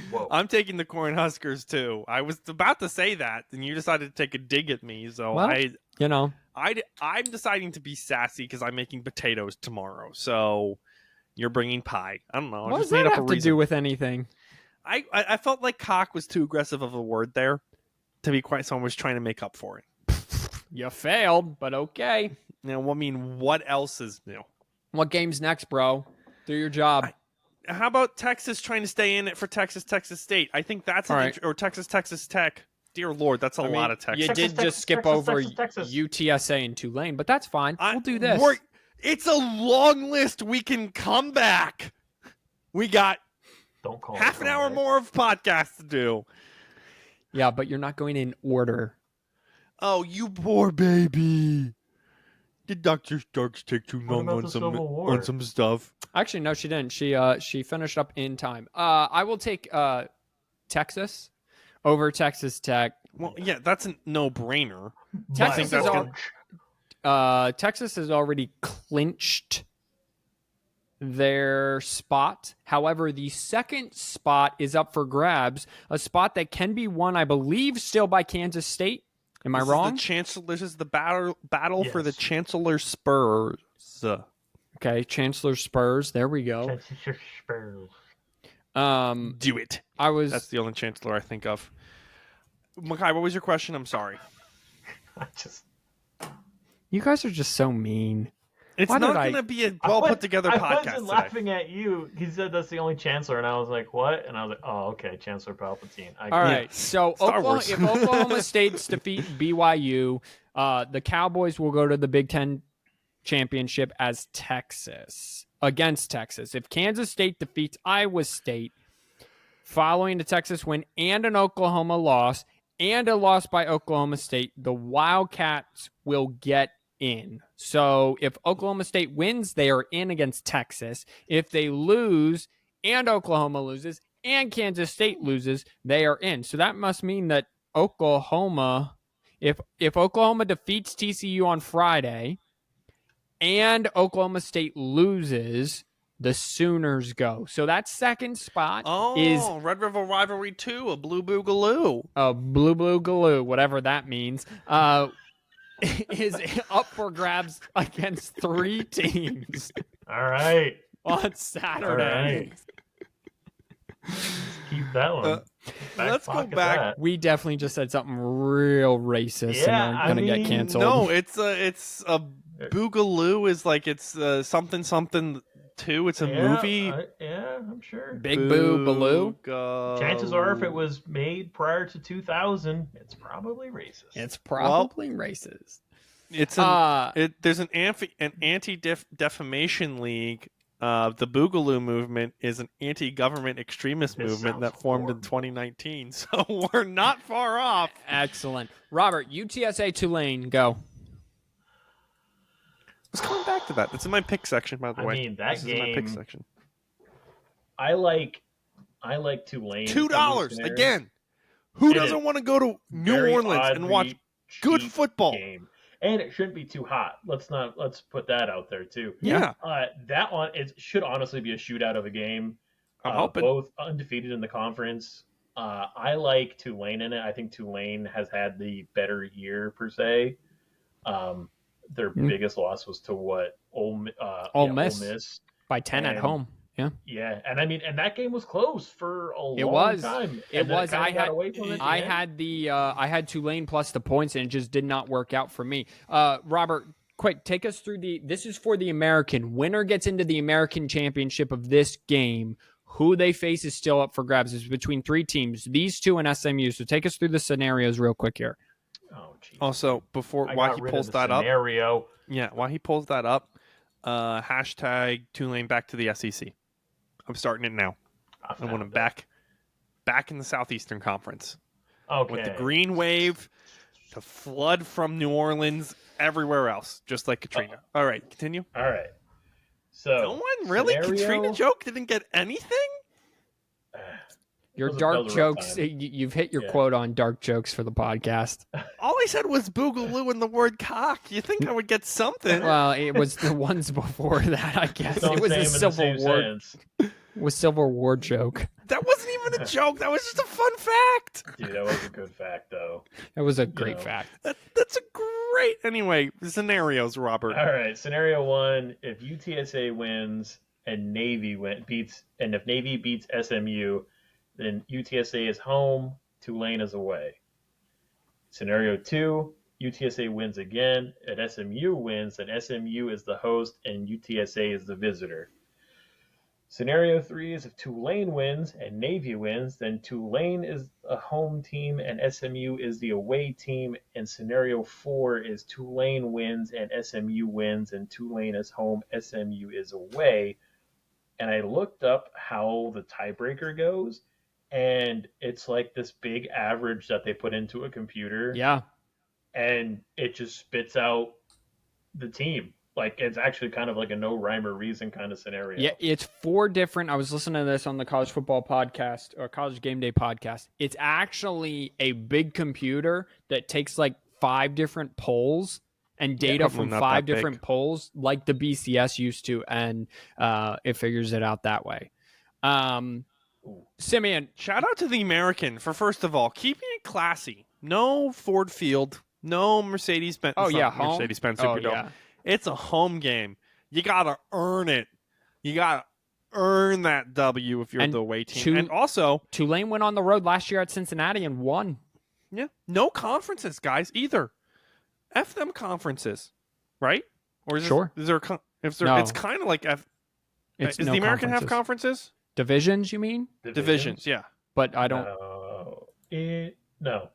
Whoa. I'm taking the Cornhuskers too. I was about to say that, and you decided to take a dig at me. So Well, I'm deciding to be sassy because I'm making potatoes tomorrow. So you're bringing pie. I don't know. I what just does made that up have a to reason. do with anything? I felt like cock was too aggressive of a word there, to be quite. So I was trying to make up for it. You failed, but okay. Now, I mean, what else is new? What game's next, bro? Do your job. How about Texas trying to stay in it for Texas State? I think that's All right. or Texas Tech. Dear Lord, that's a lot of Texas. You did just skip over UTSA and Tulane, but that's fine. We'll do this. It's a long list. We can come back. We got Don't call half an hour more of podcast to do. Yeah, but you're not going in order. Oh, you poor baby. Did Dr. Starks take too long on some stuff? Actually, no, she didn't. She finished up in time. I will take Texas over Texas Tech. Well, yeah, that's a no-brainer. Texas has already clinched their spot. However, the second spot is up for grabs, a spot that can be won, I believe, still by Kansas State. Am I wrong? This is the battle for the Chancellor Spurs. Okay, Chancellor Spurs. There we go. Chancellor Spurs. Do it. That's the only Chancellor I think of. Makai, what was your question? I'm sorry. You guys are just so mean. It's not going to be a well put together podcast. I wasn't laughing at you. He said that's the only Chancellor, and I was like, "What?" And I was like, "Oh, okay, Chancellor Palpatine." All right. So if Oklahoma State's defeat BYU, the Cowboys will go to the Big Ten championship as against Texas. If Kansas State defeats Iowa State, following the Texas win and an Oklahoma loss and a loss by Oklahoma State, the Wildcats will get in. So if Oklahoma State wins, they are in against Texas. If they lose and Oklahoma loses and Kansas State loses, they are in. So that must mean that Oklahoma, if Oklahoma defeats TCU on Friday and Oklahoma State loses, the Sooners go. So that second spot is Red River Rivalry 2, a blue boogaloo. A blue galoo, whatever that means. Is up for grabs against 3 teams. All right. On Saturday. All right. Keep that one. Let's go back. That. We definitely just said something real racist and are going to get canceled. No, it's a boogaloo is like it's something 2. It's a movie. I'm sure. Big Boo Baloo. Chances are, if it was made prior to 2000, it's probably racist. It's probably racist. It's there's an anti-defamation league. The Boogaloo movement is an anti-government extremist movement that formed in 2019. So we're not far off. Excellent. Robert, UTSA Tulane, go. Let's come back to that. It's in my pick section, by the way. I mean, that game. Is my pick section. I like Tulane. $2 again. Who doesn't want to go to New Orleans and watch good football? Game. And it shouldn't be too hot. Let's put that out there too. Yeah. That one should honestly be a shootout of a game. Both undefeated in the conference. I like Tulane in it. I think Tulane has had the better year per se. Their biggest loss was to Ole Miss by 10 at home. Yeah, and I mean, and that game was close for a It long was. time. It And then was. kinda I got had. away from it at the I end. had I had Tulane plus the points, and it just did not work out for me. Robert, quick, take us through this is for the American. Winner gets into the American Championship of this game. Who they face is still up for grabs. It's between 3 teams, these 2 and SMU. So take us through the scenarios real quick here. Oh, geez. Also, while he pulls that up, while he pulls that up, hashtag Tulane back to the SEC. I'm starting it now. I want him back in the Southeastern Conference. Okay. With the green wave to flood from New Orleans everywhere else, just like Katrina. All right, continue. All right. So No one really? Katrina joke didn't get anything? Your That dark was a rough jokes, time. you've hit your quote on dark jokes for the podcast. All I said was boogaloo and the word cock. You think I would get something? Well, it was the ones before that, I guess. Don't It was say a 'em in the Civil same War sentence. Civil War joke. That wasn't even a joke. That was just a fun fact. Dude, that was a good fact, though. That was a great know. fact. That's a great. Anyway, scenarios, Robert. All right, scenario 1: if UTSA wins and if Navy beats SMU, then UTSA is home, Tulane is away. Scenario 2: UTSA wins again, and SMU wins, and SMU is the host, and UTSA is the visitor. Scenario 3 is if Tulane wins and Navy wins, then Tulane is a home team and SMU is the away team. And scenario 4 is Tulane wins and SMU wins, and Tulane is home, SMU is away. And I looked up how the tiebreaker goes, and it's like this big average that they put into a computer. Yeah. And it just spits out the team. Like, it's actually kind of like a no rhyme or reason kind of scenario. Yeah, it's 4 different. I was listening to this on the college football podcast or college game day podcast. It's actually a big computer that takes like 5 different polls and data from 5 different polls, like the BCS used to, and it figures it out that way. Simeon, shout out to the American for, first of all, keeping it classy. No Ford Field, no Mercedes-Benz. Oh, yeah, home? Mercedes-Benz Superdome. Yeah. It's a home game. You got to earn it. You got to earn that W if you're the away team. And also, Tulane went on the road last year at Cincinnati and won. Yeah. No conferences, guys, either. F them conferences, right? Or is sure. Is there no. It's kind of like F. Does the American have conferences? Divisions, you mean? Divisions, yeah. But I don't. No.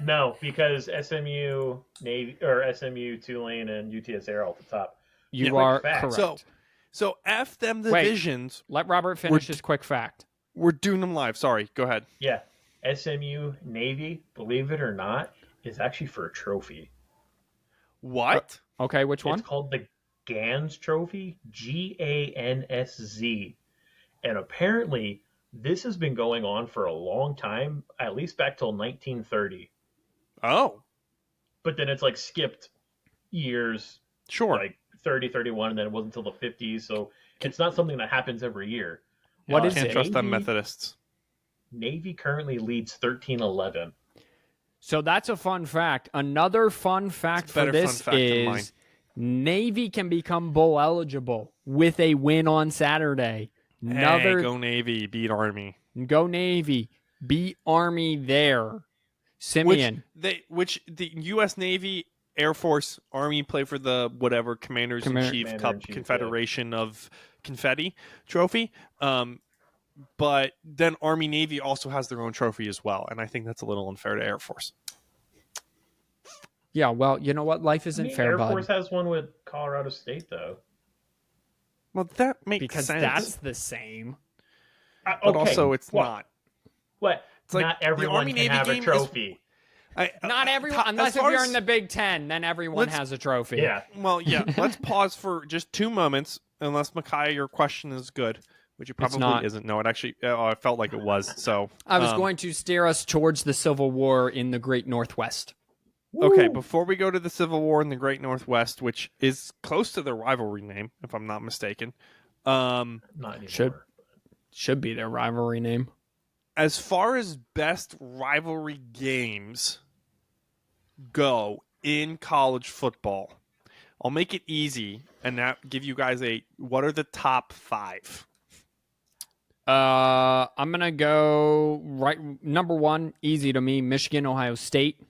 No, because SMU, Navy, or SMU, Tulane, and UTSA are all at the top. You are correct. So F them divisions. Let Robert finish his quick fact. We're doing them live. Sorry, go ahead. Yeah. SMU Navy, believe it or not, is actually for a trophy. What? Okay, which one? It's called the Gans Trophy, GANSZ. And apparently, this has been going on for a long time, at least back till 1930. Oh. But then it's like skipped years. Sure. Like 30, 31, and then it wasn't until the 50s. So it's not something that happens every year. What is Can't it? trust them Methodists. Navy currently leads 13-11. So that's a fun fact. Another fun fact for this is Navy can become bowl eligible with a win on Saturday. Hey, go Navy, beat Army. Go Navy, beat Army there. Simeon. Which the U.S. Navy, Air Force, Army play for the whatever Commanders-in-Chief Cup Confederation of Confetti trophy. But then Army Navy also has their own trophy as well, and I think that's a little unfair to Air Force. Yeah, well, you know what? Life isn't fair, Air Force has one with Colorado State, though. Well, that makes because sense. That's the same. But also, it's not. What? It's like not everyone can have a trophy. Not everyone, unless if you're in the Big Ten, then everyone has a trophy. Yeah. Well, yeah. Let's pause for just 2 moments, unless Micaiah, your question is good, which it probably isn't. No, it actually. I felt like it was. So I was going to steer us towards the Civil War in the Great Northwest. Okay, before we go to the Civil War in the Great Northwest, which is close to their rivalry name, if I'm not mistaken. Not anymore. Should be their rivalry name. As far as best rivalry games go in college football, I'll make it easy and give you guys what are the top 5? I'm gonna go number 1, easy to me, Michigan, Ohio State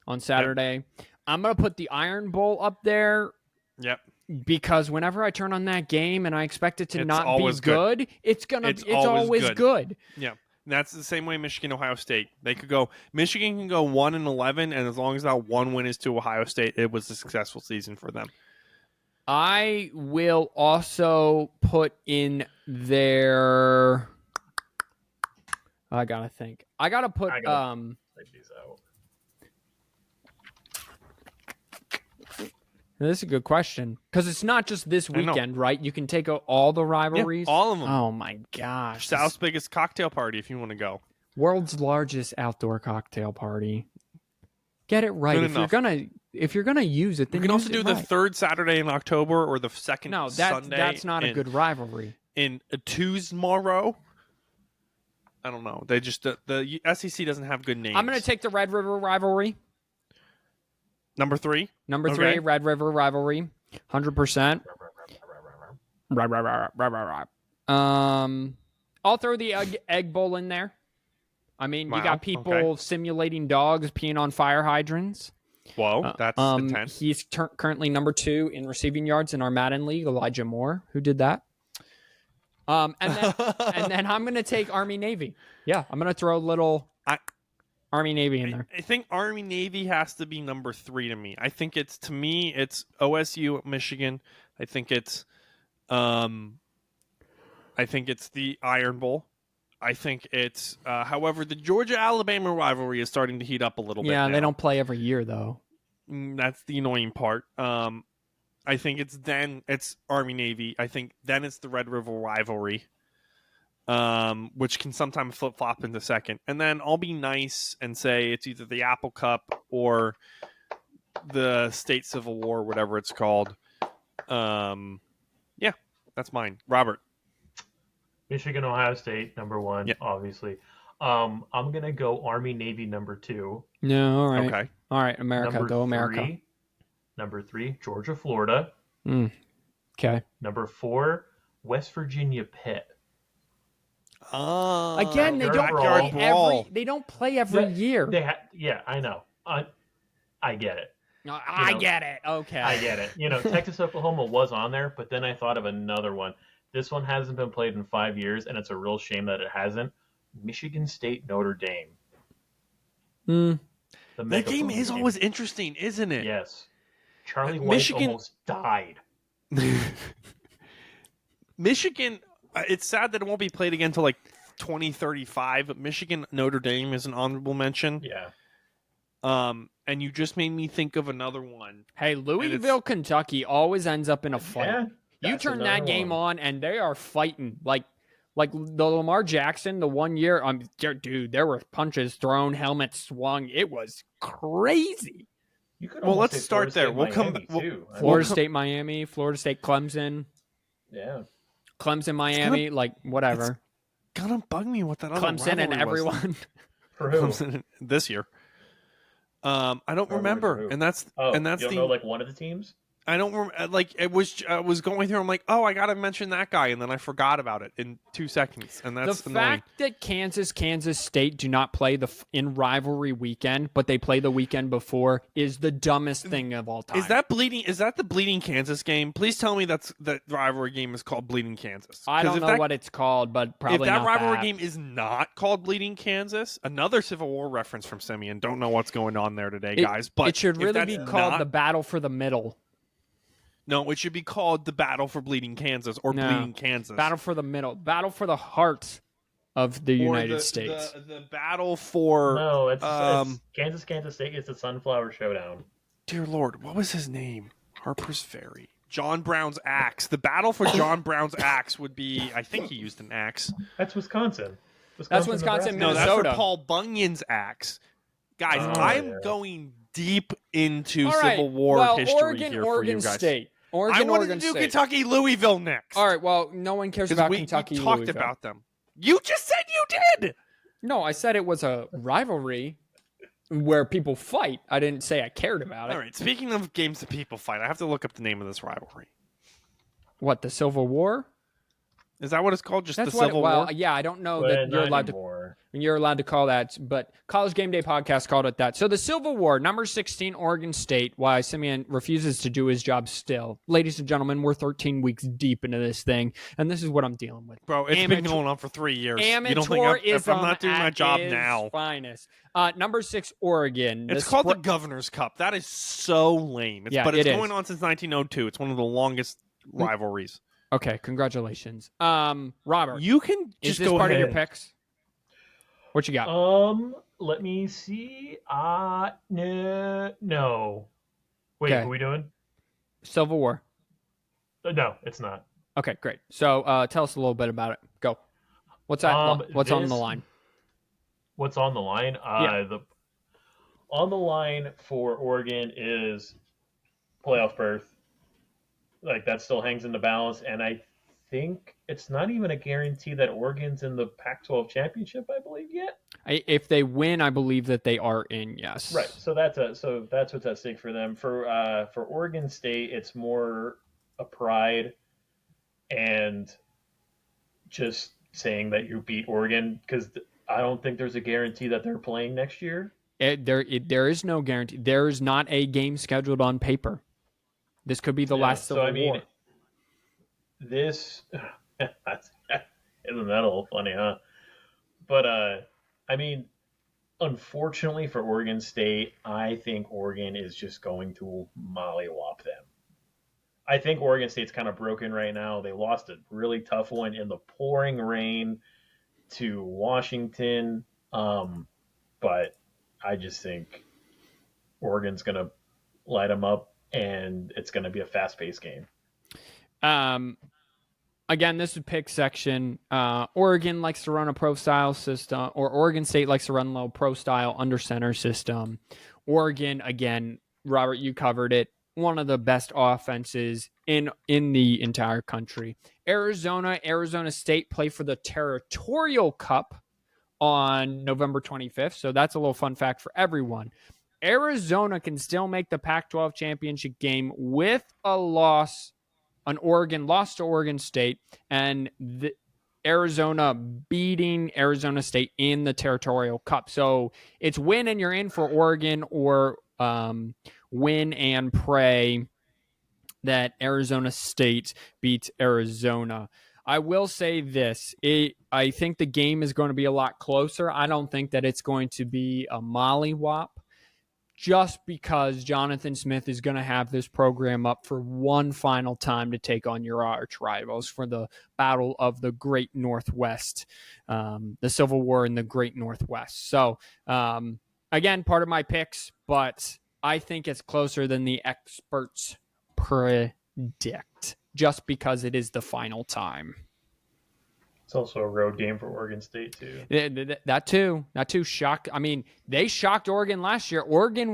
on Saturday. Yep. I'm gonna put the Iron Bowl up there. Yep. Because whenever I turn on that game and I expect it to not be good, it's always good. Yeah. And that's the same way Michigan, Ohio State. Michigan can go 1-11, and as long as that one win is to Ohio State, it was a successful season for them. I will also put in there. I gotta think. I gotta put take these out. This is a good question because it's not just this weekend, right? You can take all the rivalries. Yeah, all of them. Oh my gosh! South's biggest cocktail party, if you want to go. World's largest outdoor cocktail party. Get it right. If you're gonna use it, then you can also do the right. third Saturday in October or the second Sunday. That's not a good rivalry. In a Tuesmorrow. I don't know. They just the SEC doesn't have good names. I'm gonna take the Red River rivalry. Number 3? Number 3, Red River rivalry. 100%. I'll throw the Egg Bowl in there. I mean, you got people simulating dogs peeing on fire hydrants. Whoa, that's intense. He's currently number 2 in receiving yards in our Madden League, Elijah Moore, who did that. And then I'm going to take Army-Navy. Yeah, I'm going to throw a little... Army-Navy in there. I think Army-Navy has to be number 3 to me. I think it's OSU, Michigan. I think it's the Iron Bowl. I think it's, however, the Georgia-Alabama rivalry is starting to heat up a little bit. Yeah, they don't play every year, though. That's the annoying part. I think it's Army-Navy. I think then it's the Red River rivalry. Which can sometimes flip-flop into second. And then I'll be nice and say it's either the Apple Cup or the State Civil War, whatever it's called. Yeah, that's mine. Robert. Michigan, Ohio State, number 1, obviously. I'm going to go Army-Navy, number 2. No, all right. Okay. All right, America. Go America. Number 3, Georgia, Florida. Okay. Number 4, West Virginia, Pitt. Again, they don't play every year. Yeah, I know. I get it. I get it. Okay. I get it. Texas, Oklahoma was on there, but then I thought of another one. This one hasn't been played in 5 years, and it's a real shame that it hasn't. Michigan State, Notre Dame. That game is always interesting, isn't it? Yes. Charlie White almost died. Michigan... It's sad that it won't be played again until 2035. But Michigan Notre Dame is an honorable mention. Yeah. And you just made me think of another one. Hey, Louisville, Kentucky always ends up in a fight. Yeah, you turn that game on, and they are fighting like the Lamar Jackson. The 1 year, dude, there were punches thrown, helmets swung. It was crazy. Let's start there. We'll come back. Florida State, Miami, Florida State, Clemson. Yeah. Clemson, Miami, whatever. It's gonna bug me what that other Clemson and everyone. For who? Clemson this year. I don't remember, and that's you don't know one of the teams. I don't remember. It was. I was going through. I'm like, oh, I gotta mention that guy, and then I forgot about it in 2 seconds, and that's the annoying. fact that Kansas State do not play in rivalry weekend, but they play the weekend before, is the dumbest thing of all time. Is that the Bleeding Kansas game? Please tell me that rivalry game is called Bleeding Kansas. I don't know what it's called, but probably if that not rivalry game is not called Bleeding Kansas, another Civil War reference from Simeon. Don't know what's going on there today, guys. But it should really be called the Battle for the Middle. No, it should be called the Battle for Bleeding Kansas or Bleeding Kansas. Battle for the Middle. Battle for the heart of the United States. The battle for... No, it's Kansas State. It's the Sunflower Showdown. Dear Lord, what was his name? Harper's Ferry. John Brown's axe. The battle for John Brown's axe would be... I think he used an axe. That's Wisconsin. That's Wisconsin, no, Minnesota. That's for Paul Bunyan's axe. Guys, I'm going deep into Civil War history here for you guys. State. I wanted to do Kentucky, Louisville next. All right, well, no one cares about Kentucky, we talked Louisville. About them. You just said you did. No, I said it was a rivalry. where people fight. I didn't say I cared about it. All right. Speaking of games that people fight, I have to look up the name of this rivalry. What, the Civil War? Is that what it's called? Just That's the what. Civil Well, War? yeah, I don't know But that you're not allowed anymore. you're allowed to call that, but College Game Day podcast called it that. So the Civil War, number 16, Oregon State. Why Simeon refuses to do his job still. Ladies and gentlemen, we're 13 weeks deep into this thing, and this is what I'm dealing with. Bro, it's been going on for 3 years. You don't think if I'm not doing my job now? Finest. Number 6, Oregon. It's called the Governor's Cup. That is so lame. Yeah, but it's it going is. on since 1902. It's one of the longest rivalries. Okay, congratulations. Robert, You can is just this go part ahead. of your picks? What you got? Let me see. No. Wait, Okay. who are we doing? Civil War. No, it's not. Okay, great. So tell us a little bit about it. Go. What's that? What's on the line? What's on the line? On the line for Oregon is playoff berth. Like, that still hangs in the balance, and I think it's not even a guarantee that Oregon's in the Pac-12 championship, I believe, yet. If they win, I believe that they are in. Yes. Right. So that's what's at stake for them. For Oregon State, it's more a pride and just saying that you beat Oregon, because I don't think there's a guarantee that they're playing next year. There is no guarantee. There is not a game scheduled on paper. This could be the last Civil War. This isn't that a little funny, huh? But I mean, unfortunately for Oregon State, I think Oregon is just going to mollywop them. I think Oregon State's kind of broken right now. They lost a really tough one in the pouring rain to Washington, but I just think Oregon's going to light them up, and it's going to be a fast-paced game. Again, this is pick section. Oregon likes to run a pro style system, or Oregon State likes to run a low pro style under center system. Oregon, again, Robert, you covered it. One of the best offenses in the entire country. Arizona State play for the Territorial Cup on November 25th. So that's a little fun fact for everyone. Arizona can still make the Pac-12 championship game with a loss. An Oregon loss to Oregon State, and Arizona beating Arizona State in the Territorial Cup. So it's win and you're in for Oregon, or win and pray that Arizona State beats Arizona. I will say this. I think the game is going to be a lot closer. I don't think that it's going to be a mollywop, just because Jonathan Smith is going to have this program up for one final time to take on your arch rivals for the Battle of the Great Northwest, the Civil War in the Great Northwest. So, again, part of my picks, but I think it's closer than the experts predict, just because it is the final time. It's also a road game for Oregon State, too. That too. Shock. I mean, they shocked Oregon last year. Oregon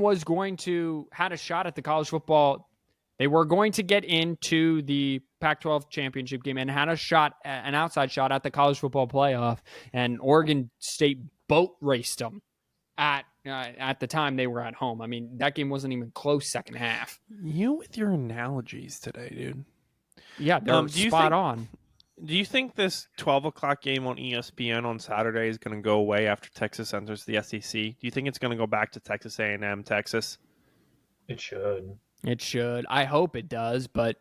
had a shot at the college football. They were going to get into the Pac-12 championship game and had an outside shot at the college football playoff. And Oregon State boat raced them at the time they were at home. I mean, that game wasn't even close second half. You with your analogies today, dude. Yeah, they're spot on. Do you think this 12 o'clock game on ESPN on Saturday is going to go away after Texas enters the SEC? Do you think it's going to go back to Texas A&M, Texas? It should. It should. I hope it does, but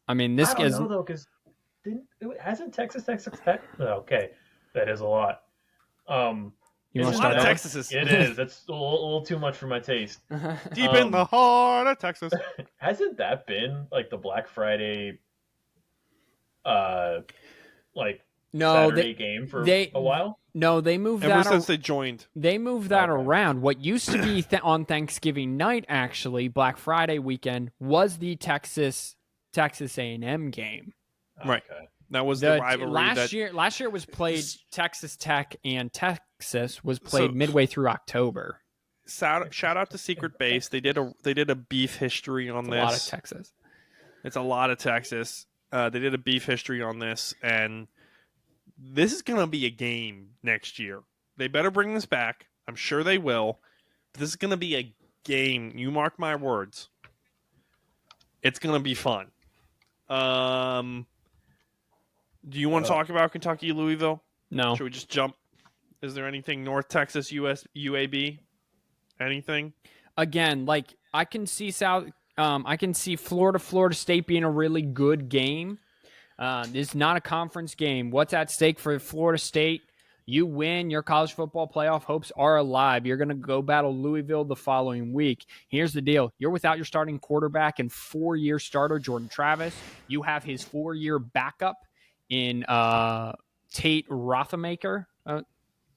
I mean, I don't know, though, because hasn't Texas Tech? Okay, that is a lot. You It's a lot of Texases. It is. That's a little too much for my taste. Deep in the heart of Texas. Hasn't that been like the Black Friday Saturday game for a while? No, they moved Ever that since they joined. They moved that around. What used to be on Thanksgiving night, actually, Black Friday weekend, was the Texas A&M game. Right. Okay. That was the rivalry. Last year it was played Texas Tech and Texas was played midway through October. Shout out to Secret Base. They did a beef history on this. A lot of Texas. It's a lot of Texas. They did a beef history on this, and this is going to be a game next year. They better bring this back. I'm sure they will. This is going to be a game. You mark my words. It's going to be fun. Do you want to talk about Kentucky, Louisville? No. Should we just jump? Is there anything North Texas, UAB? Anything? Again, like I can see Florida State being a really good game. This is not a conference game. What's at stake for Florida State? You win, your college football playoff hopes are alive. You're going to go battle Louisville the following week. Here's the deal. You're without your starting quarterback and 4-year starter, Jordan Travis. You have his 4-year backup in Tate Rothamaker.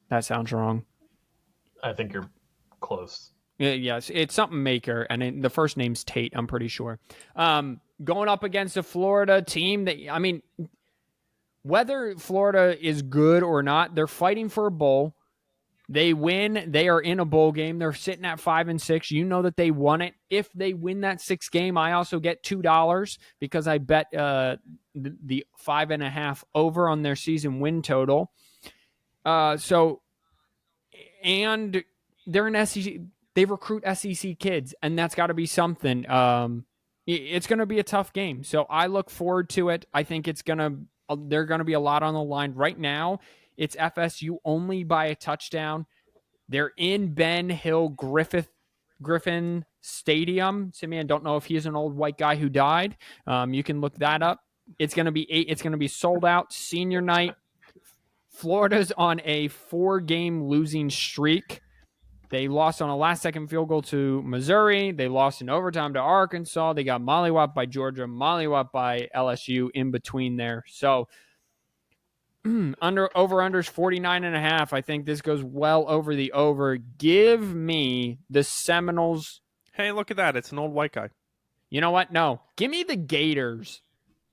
That sounds wrong. I think you're close. Yes, it's something Maker, and the first name's Tate, I'm pretty sure. Going up against a Florida team that, I mean, whether Florida is good or not, they're fighting for a bowl. They win. They are in a bowl game. They're sitting at 5-6. You know that they won it. If they win that 6th game, I also get $2 because I bet the 5.5 over on their season win total. And they're an SEC. They recruit SEC kids, and that's got to be something. It's going to be a tough game, so I look forward to it. I think they're going to be a lot on the line right now. It's FSU only by a touchdown. They're in Ben Hill Griffin Stadium. Simeon, don't know if he's an old white guy who died. You can look that up. It's going to be sold out senior night. Florida's on a 4-game losing streak. They lost on a last-second field goal to Missouri. They lost in overtime to Arkansas. They got mollywopped by Georgia, mollywopped by LSU in between there. So over-unders 49.5. I think this goes well over the over. Give me the Seminoles. Hey, look at that. It's an old white guy. You know what? No. Give me the Gators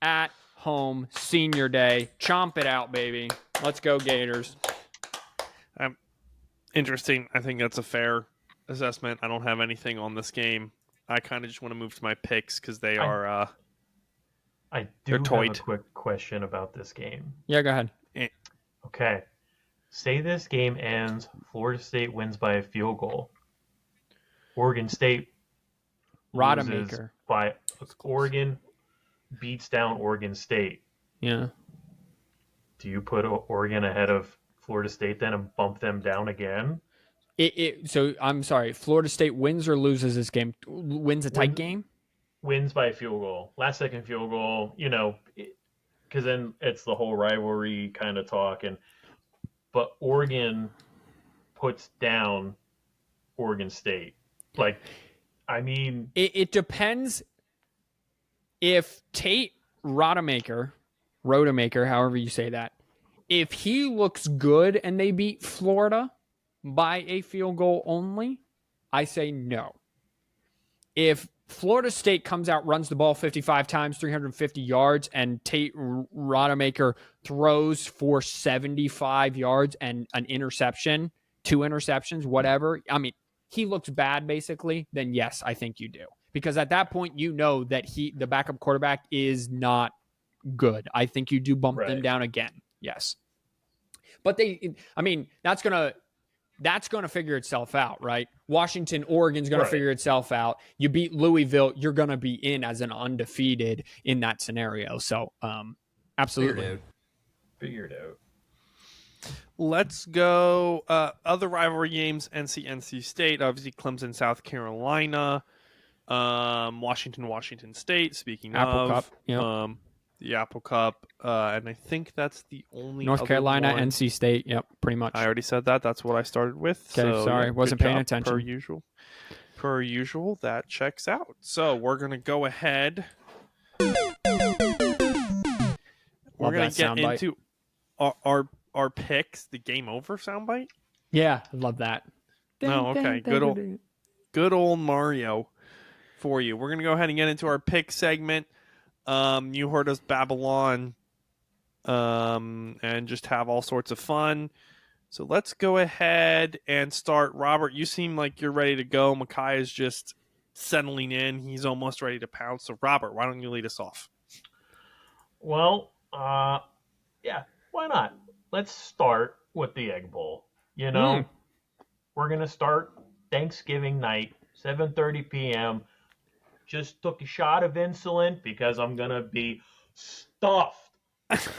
at home senior day. Chomp it out, baby. Let's go, Gators. Interesting. I think that's a fair assessment. I don't have anything on this game. I kind of just want to move to my picks because they are. I do have a quick question about this game. Yeah, go ahead. Okay. Say this game ends, Florida State wins by a field goal. Oregon State Rodemaker. Oregon beats down Oregon State. Yeah. Do you put Oregon ahead of Florida State then and bump them down again? So I'm sorry. Florida State wins or loses this game? Wins a tight game? Wins by a field goal. Last second field goal, because then it's the whole rivalry kind of talk. But Oregon puts down Oregon State. It depends if Tate Rodemaker, however you say that, if he looks good and they beat Florida by a field goal only, I say no. If Florida State comes out, runs the ball 55 times, 350 yards, and Tate Rodemaker throws for 75 yards and an interception, 2 interceptions, whatever, he looks bad basically, then yes, I think you do. Because at that point, you know that the backup quarterback is not good. I think you do bump them down again. Yes. But that's going to figure itself out, right? Washington, Oregon's going to figure itself out. You beat Louisville, you're going to be in as an undefeated in that scenario. So, absolutely. Figured out. Let's go other rivalry games. NC State, obviously Clemson, South Carolina, Washington State. Speaking Apple of Cup, yep. The Apple Cup, and I think that's the only North Carolina, one. NC State. Yep, pretty much. I already said that. That's what I started with. Okay, so, sorry, wasn't paying job, attention. Per usual, that checks out. So we're gonna go ahead. We're gonna get into our picks. The game over soundbite. Yeah, I love that. No, okay, good old Mario for you. We're gonna go ahead and get into our pick segment. You heard us babble on, and just have all sorts of fun. So let's go ahead and start. Robert, you seem like you're ready to go. Makai is just settling in. He's almost ready to pounce. So Robert, why don't you lead us off? Well, yeah, why not? Let's start with the Egg Bowl. We're going to start Thanksgiving night, 7:30 p.m. Just took a shot of insulin because I'm going to be stuffed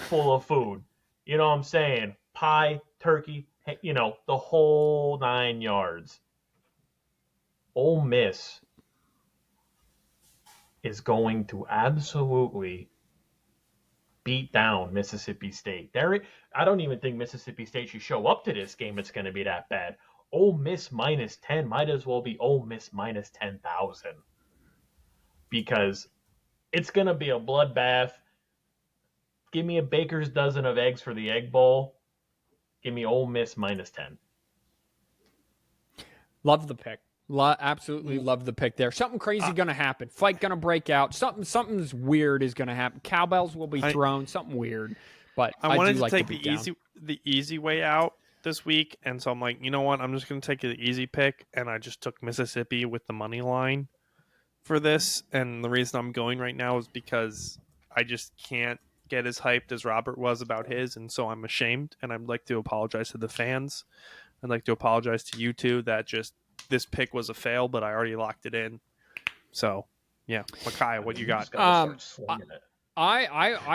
full of food. You know what I'm saying? Pie, turkey, the whole 9 yards. Ole Miss is going to absolutely beat down Mississippi State. I don't even think Mississippi State should show up to this game. It's going to be that bad. Ole Miss minus 10 might as well be Ole Miss minus 10,000 because it's going to be a bloodbath. Give me a baker's dozen of eggs for the Egg Bowl. Give me Ole Miss minus 10. Love the pick. Absolutely love the pick there. Something crazy going to happen. Fight going to break out. Something's weird is going to happen. Cowbells will be thrown. Something weird. But I wanted do to like take the easy way out this week, and so I'm like, you know what? I'm just going to take the easy pick, and I just took Mississippi with the money line for this. And the reason I'm going right now is because I just can't get as hyped as Robert was about his, and so I'm ashamed, and I'd like to apologize to the fans. I'd like to apologize to you two that just this pick was a fail, but I already locked it in. So, yeah, Micaiah, what you got? I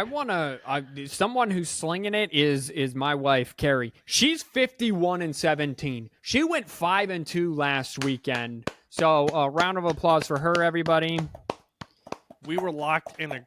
want to. Someone who's slinging it is my wife Carrie. She's 51-17. She went 5-2 last weekend. So, a round of applause for her, everybody. We were locked in a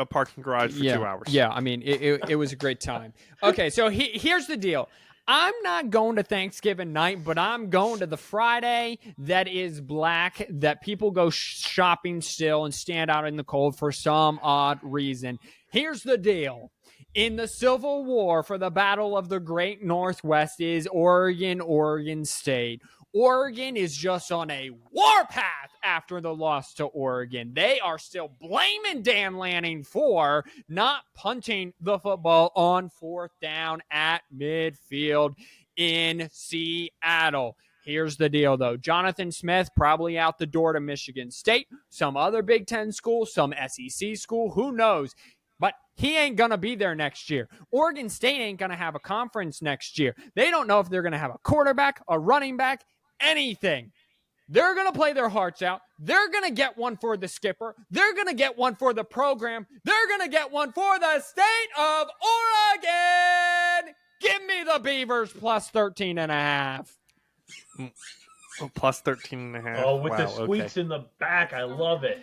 parking garage for 2 hours. Yeah, I mean, it was a great time. Okay, so here's the deal. I'm not going to Thanksgiving night, but I'm going to the Friday that is black, that people go shopping still and stand out in the cold for some odd reason. Here's the deal. In the Civil War for the Battle of the Great Northwest is Oregon State. Oregon is just on a warpath after the loss to Oregon. They are still blaming Dan Lanning for not punting the football on 4th down at midfield in Seattle. Here's the deal, though. Jonathan Smith probably out the door to Michigan State, some other Big Ten school, some SEC school, who knows? But he ain't going to be there next year. Oregon State ain't going to have a conference next year. They don't know if they're going to have a quarterback, a running back, anything. They're going to play their hearts out. They're going to get one for the skipper. They're going to get one for the program. They're going to get one for the state of Oregon. Give me the Beavers plus 13.5. Plus 13.5. Oh, with the squeaks in the back. I love it.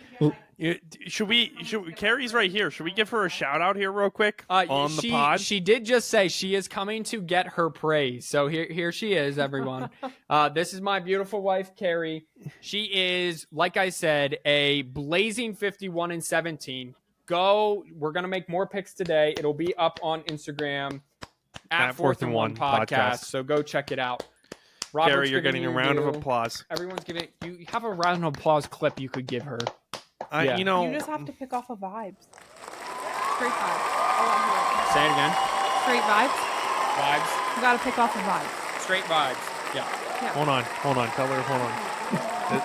Should we Carrie's right here. Should we give her a shout out here real quick on the pod? She did just say she is coming to get her praise. So here she is, everyone. This is my beautiful wife, Carrie. She is, like I said, a blazing 51-17. We're going to make more picks today. It'll be up on Instagram at 4th&1 podcast. So go check it out. Robert's Carrie, you're getting a round of applause. Everyone's giving you have a round of applause clip you could give her. You just have to pick off of vibes. Straight vibes. Say it again. Straight vibes. Vibes. You got to pick off of vibes. Straight vibes. Yeah. Hold on. Tell her. Hold on.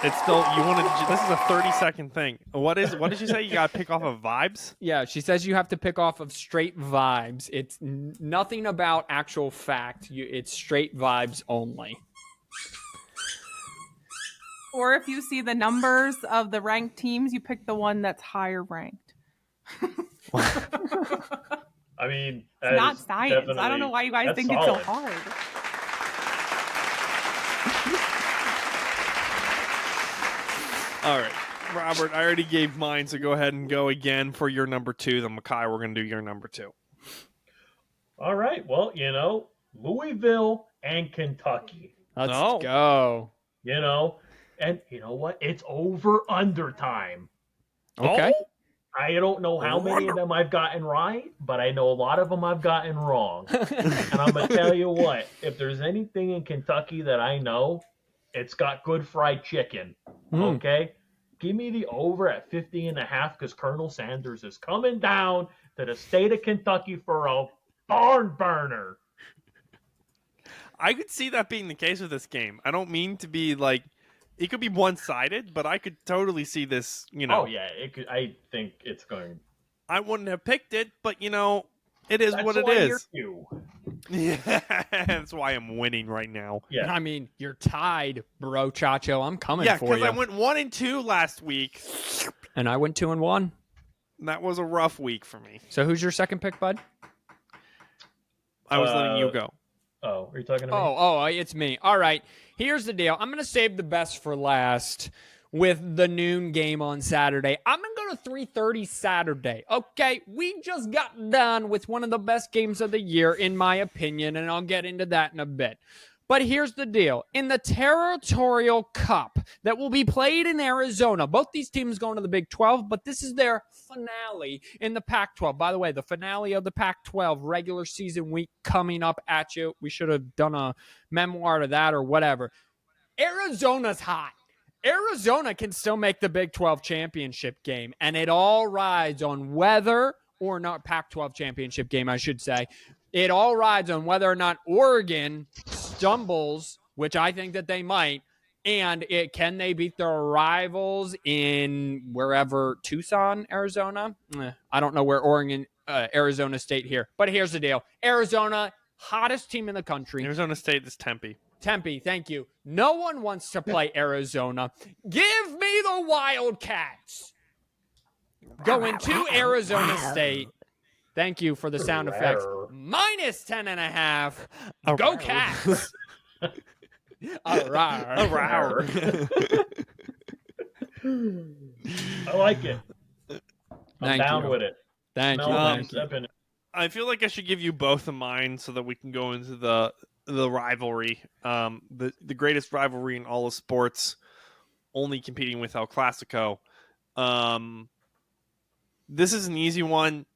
It's still you want to. This is a 30-second thing. What did you say? You got to pick off of vibes? Yeah, she says you have to pick off of straight vibes. It's nothing about actual fact. It's straight vibes only. Or if you see the numbers of the ranked teams, you pick the one that's higher ranked. I mean, it's not science. I don't know why you guys think it's so hard. All right, Robert, I already gave mine, so go ahead and go again for your number 2. Then Micaiah, we're going to do your number 2. All right. Well, Louisville and Kentucky. Let's go. And you know what? It's over/under time. Okay. I don't know how many of them I've gotten right, but I know a lot of them I've gotten wrong. And I'm going to tell you what, if there's anything in Kentucky that I know, it's got good fried chicken. Okay? Give me the over at 50.5 because Colonel Sanders is coming down to the state of Kentucky for a barn burner. I could see that being the case with this game. I don't mean to be like, it could be one-sided, but I could totally see this, Oh, yeah. It could. I think it's going. I wouldn't have picked it, but, it is That's what it why is. You're you. Yeah, that's why I'm winning right now. Yeah. I mean, you're tied, bro, Chacho. I'm coming Yeah, for because you. I went 1-2 last week. And I went 2-1. That was a rough week for me. So who's your second pick, bud? I was letting you go. Oh, are you talking to me? Oh, it's me. All right. Here's the deal. I'm going to save the best for last with the noon game on Saturday. I'm going to go to 3:30 Saturday. Okay, we just got done with one of the best games of the year, in my opinion, and I'll get into that in a bit. But here's the deal. In the Territorial Cup that will be played in Arizona, both these teams going to the Big 12, but this is their finale in the Pac-12. By the way, the finale of the Pac-12 regular season week coming up at you. We should have done a memoir to that or whatever. Arizona's hot. Arizona can still make the Big 12 championship game, and it all rides on whether or not Pac-12 championship game, I should say. It all rides on whether or not Oregon stumbles, which I think that they might, and can they beat their rivals in wherever, Tucson, Arizona? I don't know where Oregon, Arizona State here. But here's the deal. Arizona, hottest team in the country. Arizona State is Tempe. Tempe, thank you. No one wants to play Arizona. Give me the Wildcats. Going to Arizona State. Thank you for the sound effects. Minus 10.5. Go Cats. I like it. I'm down with it. Thank you. I feel like I should give you both of mine so that we can go into the rivalry, the greatest rivalry in all of sports, only competing with El Clasico. This is an easy one.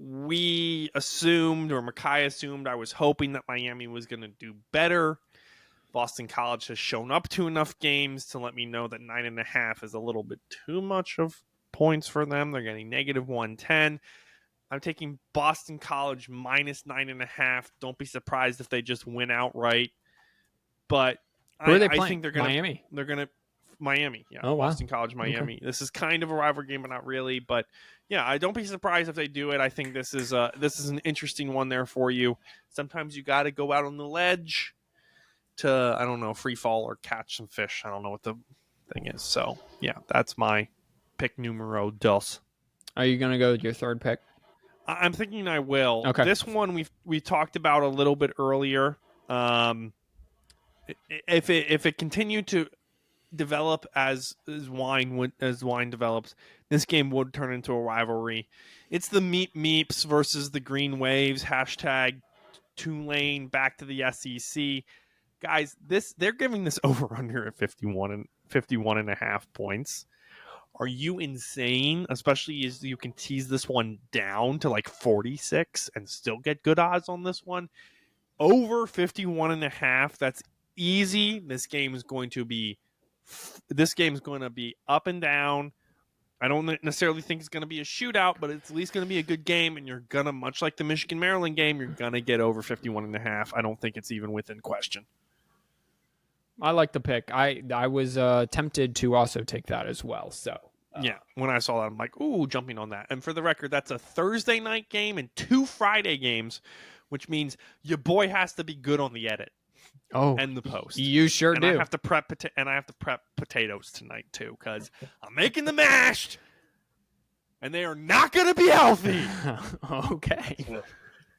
We assumed, or Makai assumed, I was hoping that Miami was going to do better. Boston College has shown up to enough games to let me know that 9.5 is a little bit too much of points for them. They're getting negative 110. I'm taking Boston College minus 9.5. Don't be surprised if they just win outright. But who are they playing? I think they're going to Miami. They're going to Miami. Yeah. Oh, wow. Boston College, Miami. Okay. This is kind of a rivalry game, but not really. But yeah, I don't be surprised if they do it. I think this is an interesting one there for you. Sometimes you got to go out on the ledge to, I don't know, free fall or catch some fish. I don't know what the thing is. So yeah, that's my pick numero dos. Are you going to go with your third pick? I'm thinking I will. Okay. This one we talked about a little bit earlier. If it continued to develop as wine develops, this game would turn into a rivalry. It's the Meep Meeps versus the Green Waves. # Tulane back to the SEC. Guys, they're giving this over under at 51.5 points. Are you insane? Especially as you can tease this one down to like 46 and still get good odds on this one. Over 51.5. That's easy. This game is going to be up and down. I don't necessarily think it's going to be a shootout, but it's at least going to be a good game. And you're going to, much like the Michigan-Maryland game, you're going to get over 51.5. I don't think it's even within question. I like the pick. I was tempted to also take that as well. So yeah, when I saw that, I'm like, ooh, jumping on that. And for the record, that's a Thursday night game and 2 Friday games, which means your boy has to be good on the edit. And the post. You sure do. I have to prep potatoes tonight too, because I'm making the mashed, and they are not going to be healthy. Okay.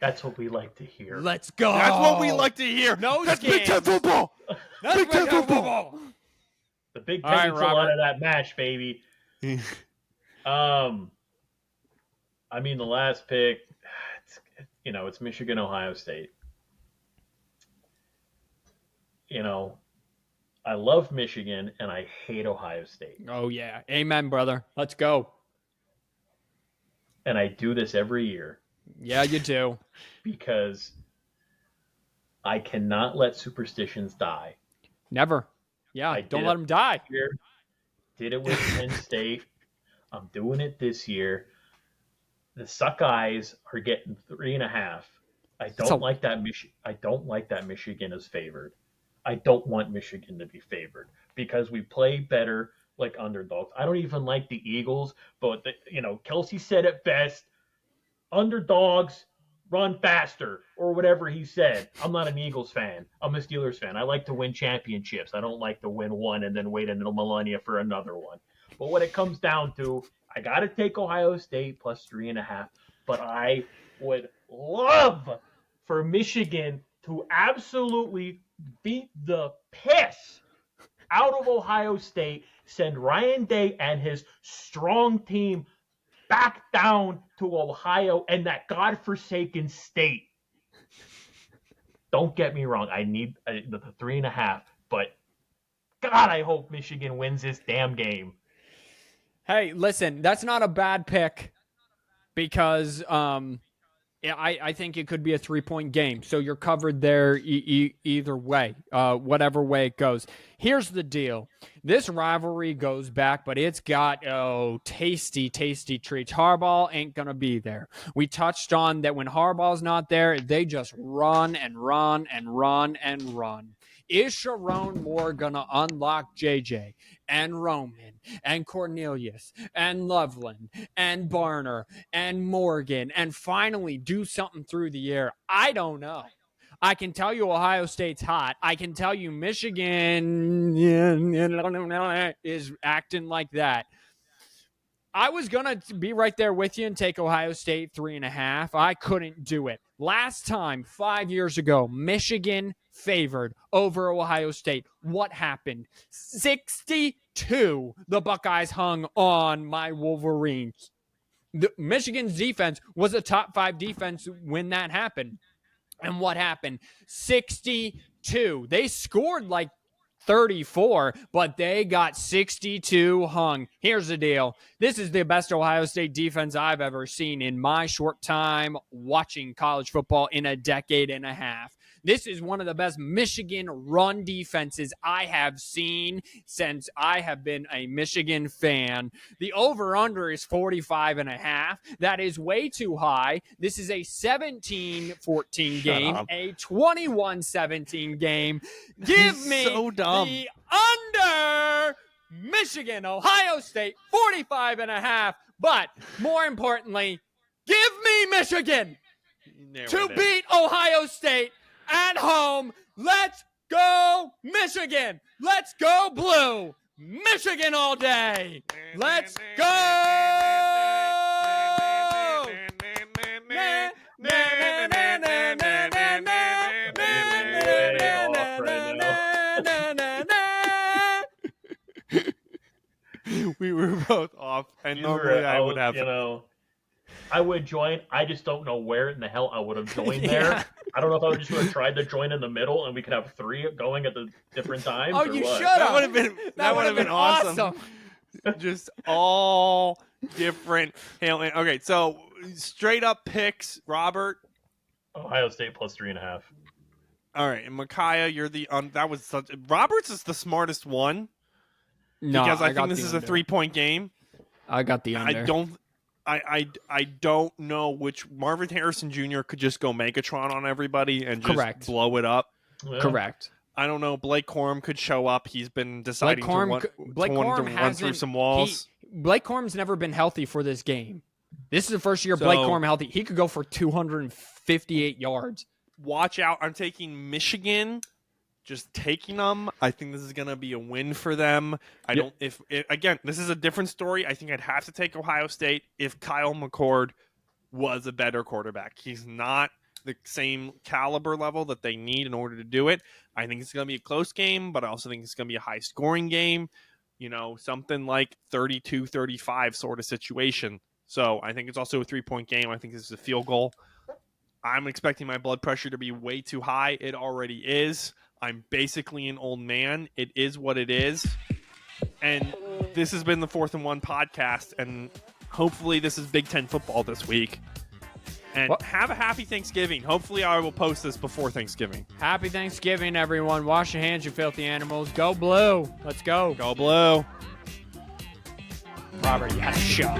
That's what we like to hear. Let's go. That's what we like to hear. That's Big Ten football. That's Big Ten football. The Big Ten gets a lot of that match, baby. I mean, the last pick, it's Michigan, Ohio State. I love Michigan and I hate Ohio State. Oh, yeah. Amen, brother. Let's go. And I do this every year. Yeah, you do. Because I cannot let superstitions die. Never. Yeah, don't let them die. Did it with Penn State. I'm doing it this year. The Suckeyes are getting 3.5. I don't like that Michigan is favored. I don't want Michigan to be favored because we play better like underdogs. I don't even like the Eagles, but Kelsey said it best. Underdogs run faster, or whatever he said. I'm not an Eagles fan. I'm a Steelers fan. I like to win championships. I don't like to win one and then wait until millennia for another one. But what it comes down to, I got to take Ohio State plus 3.5. But I would love for Michigan to absolutely beat the piss out of Ohio State, send Ryan Day and his strong team back down to Ohio and that godforsaken state. Don't get me wrong. I need the 3.5, but God, I hope Michigan wins this damn game. Hey, listen, that's not a bad pick because I think it could be a 3-point game. So you're covered there either way, whatever way it goes. Here's the deal. This rivalry goes back, but it's got, tasty, tasty treats. Harbaugh ain't going to be there. We touched on that when Harbaugh's not there, they just run and run and run and run. Is Sharon Moore going to unlock JJ and Roman and Cornelius and Loveland and Barner and Morgan and finally do something through the air? I don't know. I can tell you Ohio State's hot. I can tell you Michigan is acting like that. I was going to be right there with you and take Ohio State 3.5. I couldn't do it. Last time, 5 years ago, Michigan favored over Ohio State. What happened? 62, the Buckeyes hung on my Wolverines. Michigan's defense was a top 5 defense when that happened. And what happened? 62. They scored like 34, but they got 62 hung. Here's the deal. This is the best Ohio State defense I've ever seen in my short time watching college football in a decade and a half. This is one of the best Michigan run defenses I have seen since I have been a Michigan fan. The over-under is 45.5. That is way too high. This is a 17-14 game, a 21-17 game. Give me the under Michigan, Ohio State, 45.5. But more importantly, give me Michigan to beat Ohio State at home. Let's go, Michigan. Let's go, Blue. Michigan all day. Let's go. We were both off, and normally I would have. I would join. I just don't know where in the hell I would have joined there. I don't know if I would just would have tried to join in the middle, and we could have 3 going at the different times. Oh, you should That have. That would have been awesome. Just all different. Okay, so straight up picks, Robert. Ohio State plus 3.5. All right, and Micaiah, you're the that was such. Roberts is the smartest one. No, because I think this is a 3-point game. I got the under. I don't know which Marvin Harrison Jr. could just go Megatron on everybody and just blow it up. Yeah. Correct. I don't know. Blake Corum could show up. He's been deciding to run through some walls. Blake Corum's never been healthy for this game. This is the first year Blake Corum healthy. He could go for 258 yards. Watch out. I'm taking Michigan. Just taking them. I think this is going to be a win for them. Again, this is a different story. I think I'd have to take Ohio State if Kyle McCord was a better quarterback. He's not the same caliber level that they need in order to do it. I think it's going to be a close game, but I also think it's going to be a high scoring game. Something like 32-35 sort of situation. So I think it's also a 3-point game. I think this is a field goal. I'm expecting my blood pressure to be way too high. It already is. I'm basically an old man. It is what it is. And this has been the 4th&1 podcast. And hopefully this is Big Ten football this week. And have a happy Thanksgiving. Hopefully I will post this before Thanksgiving. Happy Thanksgiving, everyone. Wash your hands, you filthy animals. Go Blue. Let's go. Go Blue. Robert, you had a show.